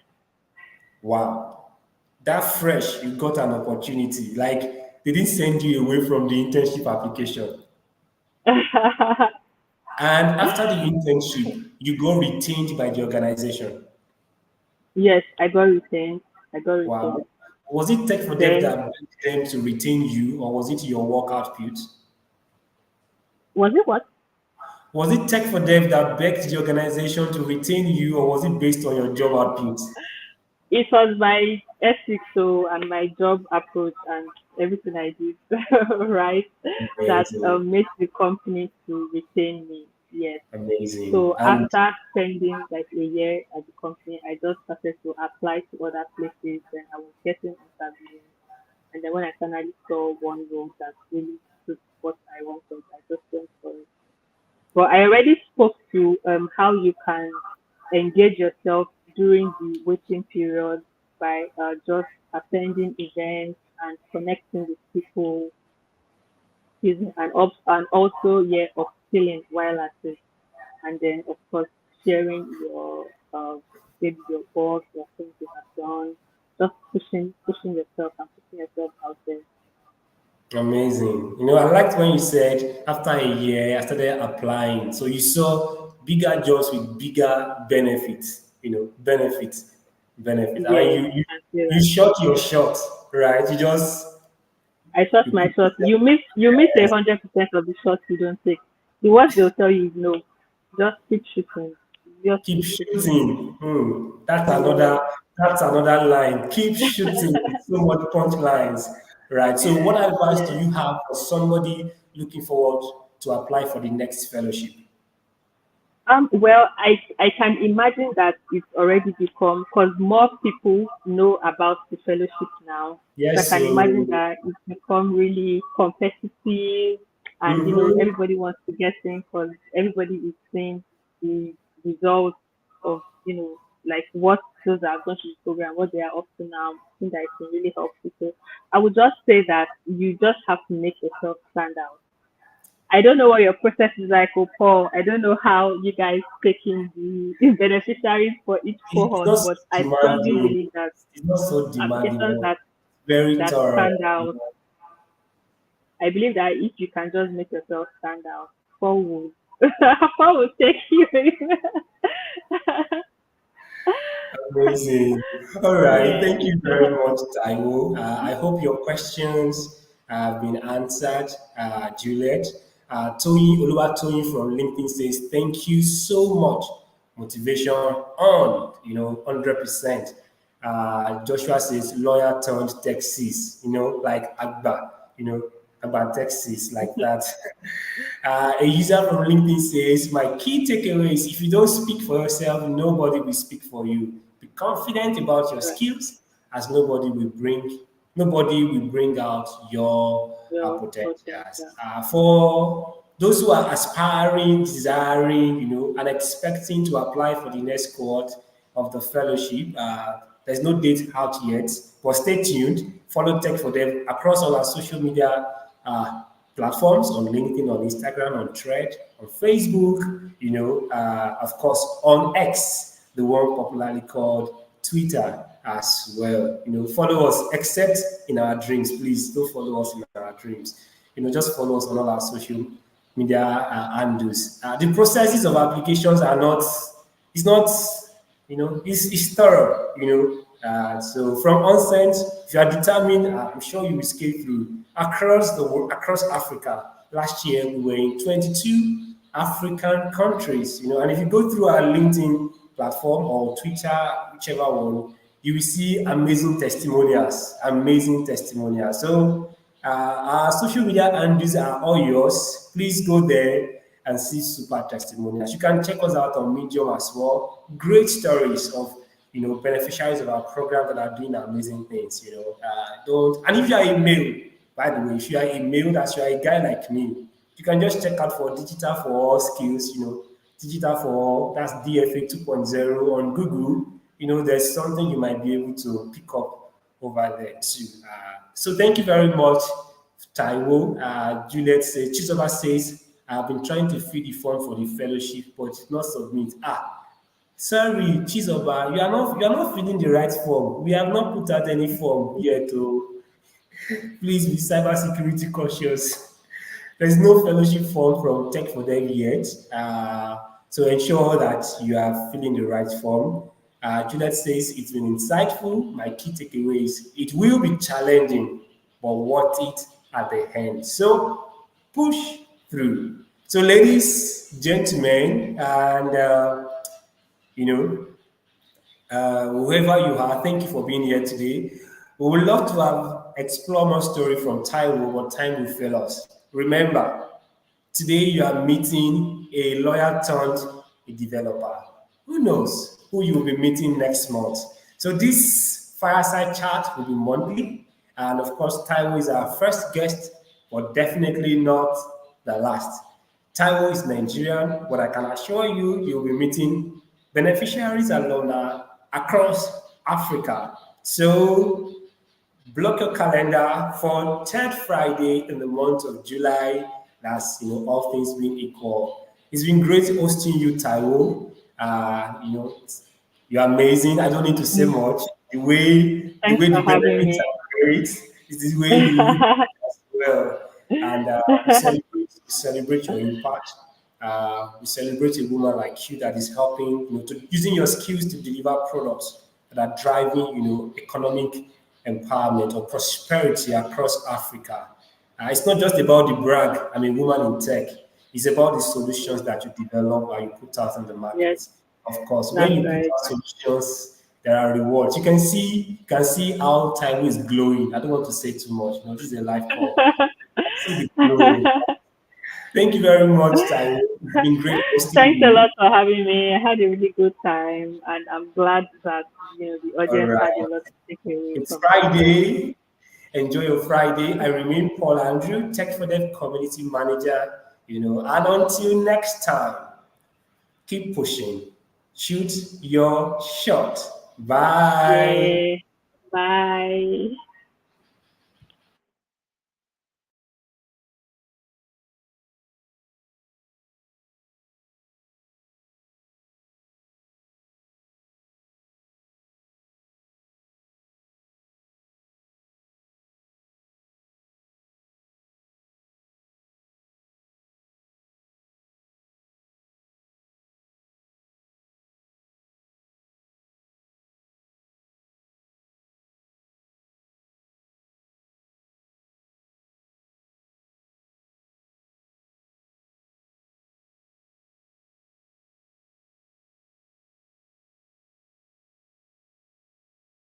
Wow. That fresh, you got an opportunity. Like they didn't send you away from the internship application. And after the internship, you got retained by the organization. Yes, I got retained. I got Wow. retained. Was it Tech for Dev Then that begged them to retain you, or was it your work output? was it what? Was it Tech for Dev that begged the organization to retain you, or was it based on your job output? It was my ethics so and my job approach and everything I did right that Amazing, made the company to retain me. Yes. amazing. So And after spending like a year at the company, I just started to apply to other places. Then I was getting interviews, and then when I finally saw one role that really suits what I wanted, I just went for it. But I already spoke to how you can engage yourself during the waiting period by just attending events and connecting with people, and also yeah, upskilling while at it, and then of course sharing your maybe your work, your things you have done, just pushing yourself and putting yourself out there. amazing. I liked when you said after a year, I started applying. So you saw bigger jobs with bigger benefits, benefits. And Yeah, you, you you, can say you that. shot your shot, right? You just, I shot you my put shot. You miss 100% of the shots you don't take. The worst they'll tell you is no. Just keep shooting. Just keep keep shooting. shooting. That's Yeah. another that's another line. Keep shooting with so much punchlines. Right. So what advice do Yeah. you have for somebody looking forward to apply for the next fellowship? Well, I can imagine that it's already become because more people know about the fellowship now. So I Yes, can so imagine that it's become really competitive, and mhm. everybody wants to get in because everybody is seeing the results of like what those that have gone to the program, what they are up to now. I think that it can really help people. I would just say that you just have to make yourself stand out. I don't know what your process is like, oh, Paul. I don't know how you guys take in the beneficiaries for each It's cohort, not so but I strongly demanding. believe that It's not so demanding, applications but very that thorough. stand out, I believe that if you can just make yourself stand out, Paul will Paul will take you. Amazing. All right. Yeah. Thank you very much, Taiwo. I hope your questions have been answered, Juliet. Tony Oluwatoyin from LinkedIn says, thank you so much. Motivation on, 100%. Joshua says, lawyer turned Texas, like Agba, about Texas, like that. A user from LinkedIn says, my key takeaway is if you don't speak for yourself, nobody will speak for you. Be confident about your Right. skills, as nobody will bring out your Your potentials. potential. For those who are aspiring, desiring, and expecting to apply for the next cohort of the fellowship, there's no date out yet, but stay tuned. Follow Tech for Them across all our social media platforms on LinkedIn, on Instagram, on Thread, on Facebook, of course, on X, the one popularly called Twitter as well. Follow us, except in our dreams. Please don't follow us in our dreams. Just follow us on all our social media handles. The processes of applications are not, it's not, it's thorough, so from onset, if you are determined, I'm sure you will scale through across the world, across Africa. Last year, we were in 22 African countries, and if you go through our LinkedIn platform or Twitter, whichever one, you will see amazing testimonials, amazing testimonials. So our social media handles are all yours. Please go there and see super testimonials. You can check us out on Medium as well. Great stories of beneficiaries of our program that are doing amazing things. Don't, and if you are a male, by the way, if you are a male, that's you are a guy like me, you can just check out for Digital for All skills. Digital for All, that's DFA 2.0 on Google. There's something you might be able to pick up over there too. So thank you very much, Taiwo. Juliet says, Chisoba says, I've been trying to fill the form for the fellowship, but it's not submit. Sorry, Chisoba, you are not filling the right form. We have not put out any form yet. Oh, please be cybersecurity cautious. There's no fellowship form from Tech for Them yet. So ensure that you are filling the right form. Juliet says it's been insightful. My key takeaway is it will be challenging, but worth it at the end. So push through. So, ladies, gentlemen, and you know, whoever you are, thank you for being here today. We would love to have explore more story from Taiwo, but time will fail us. Remember, today you are meeting a lawyer turned a developer. Who knows who you will be meeting next month? So this fireside chat will be monthly, and of course, Taiwo is our first guest, but definitely not the last. Taiwo is Nigerian, but I can assure you, you'll be meeting beneficiaries and donors across Africa. So block your calendar for third Friday in the month of July. That's all things being equal. It's been great hosting you, Taiwo. You're amazing. I don't need to say much. The Thanks way for the having benefits me. are great is the way you live as well. And we celebrate your impact. We celebrate a woman like you that is helping, using your skills to deliver products that are driving, economic empowerment or prosperity across Africa. It's not just about the brag, I'm a woman in tech. It's about the solutions that you develop and you put out in the Yes, market. Of course, when that's you put right. out solutions, there are rewards. You can see how time is glowing. I don't want to say too much. This is a live call. See the glow. Thank you very much, Time. It's been great hosting Thanks a you. lot for having me. I had a really good time, and I'm glad that the All audience right. had a lot to take away It's from this session. Friday. Enjoy your Friday. I remain Paul Andrew, Tech for Dev Community Manager. And until next time, keep pushing. Shoot your shot. Bye. Yeah. Bye.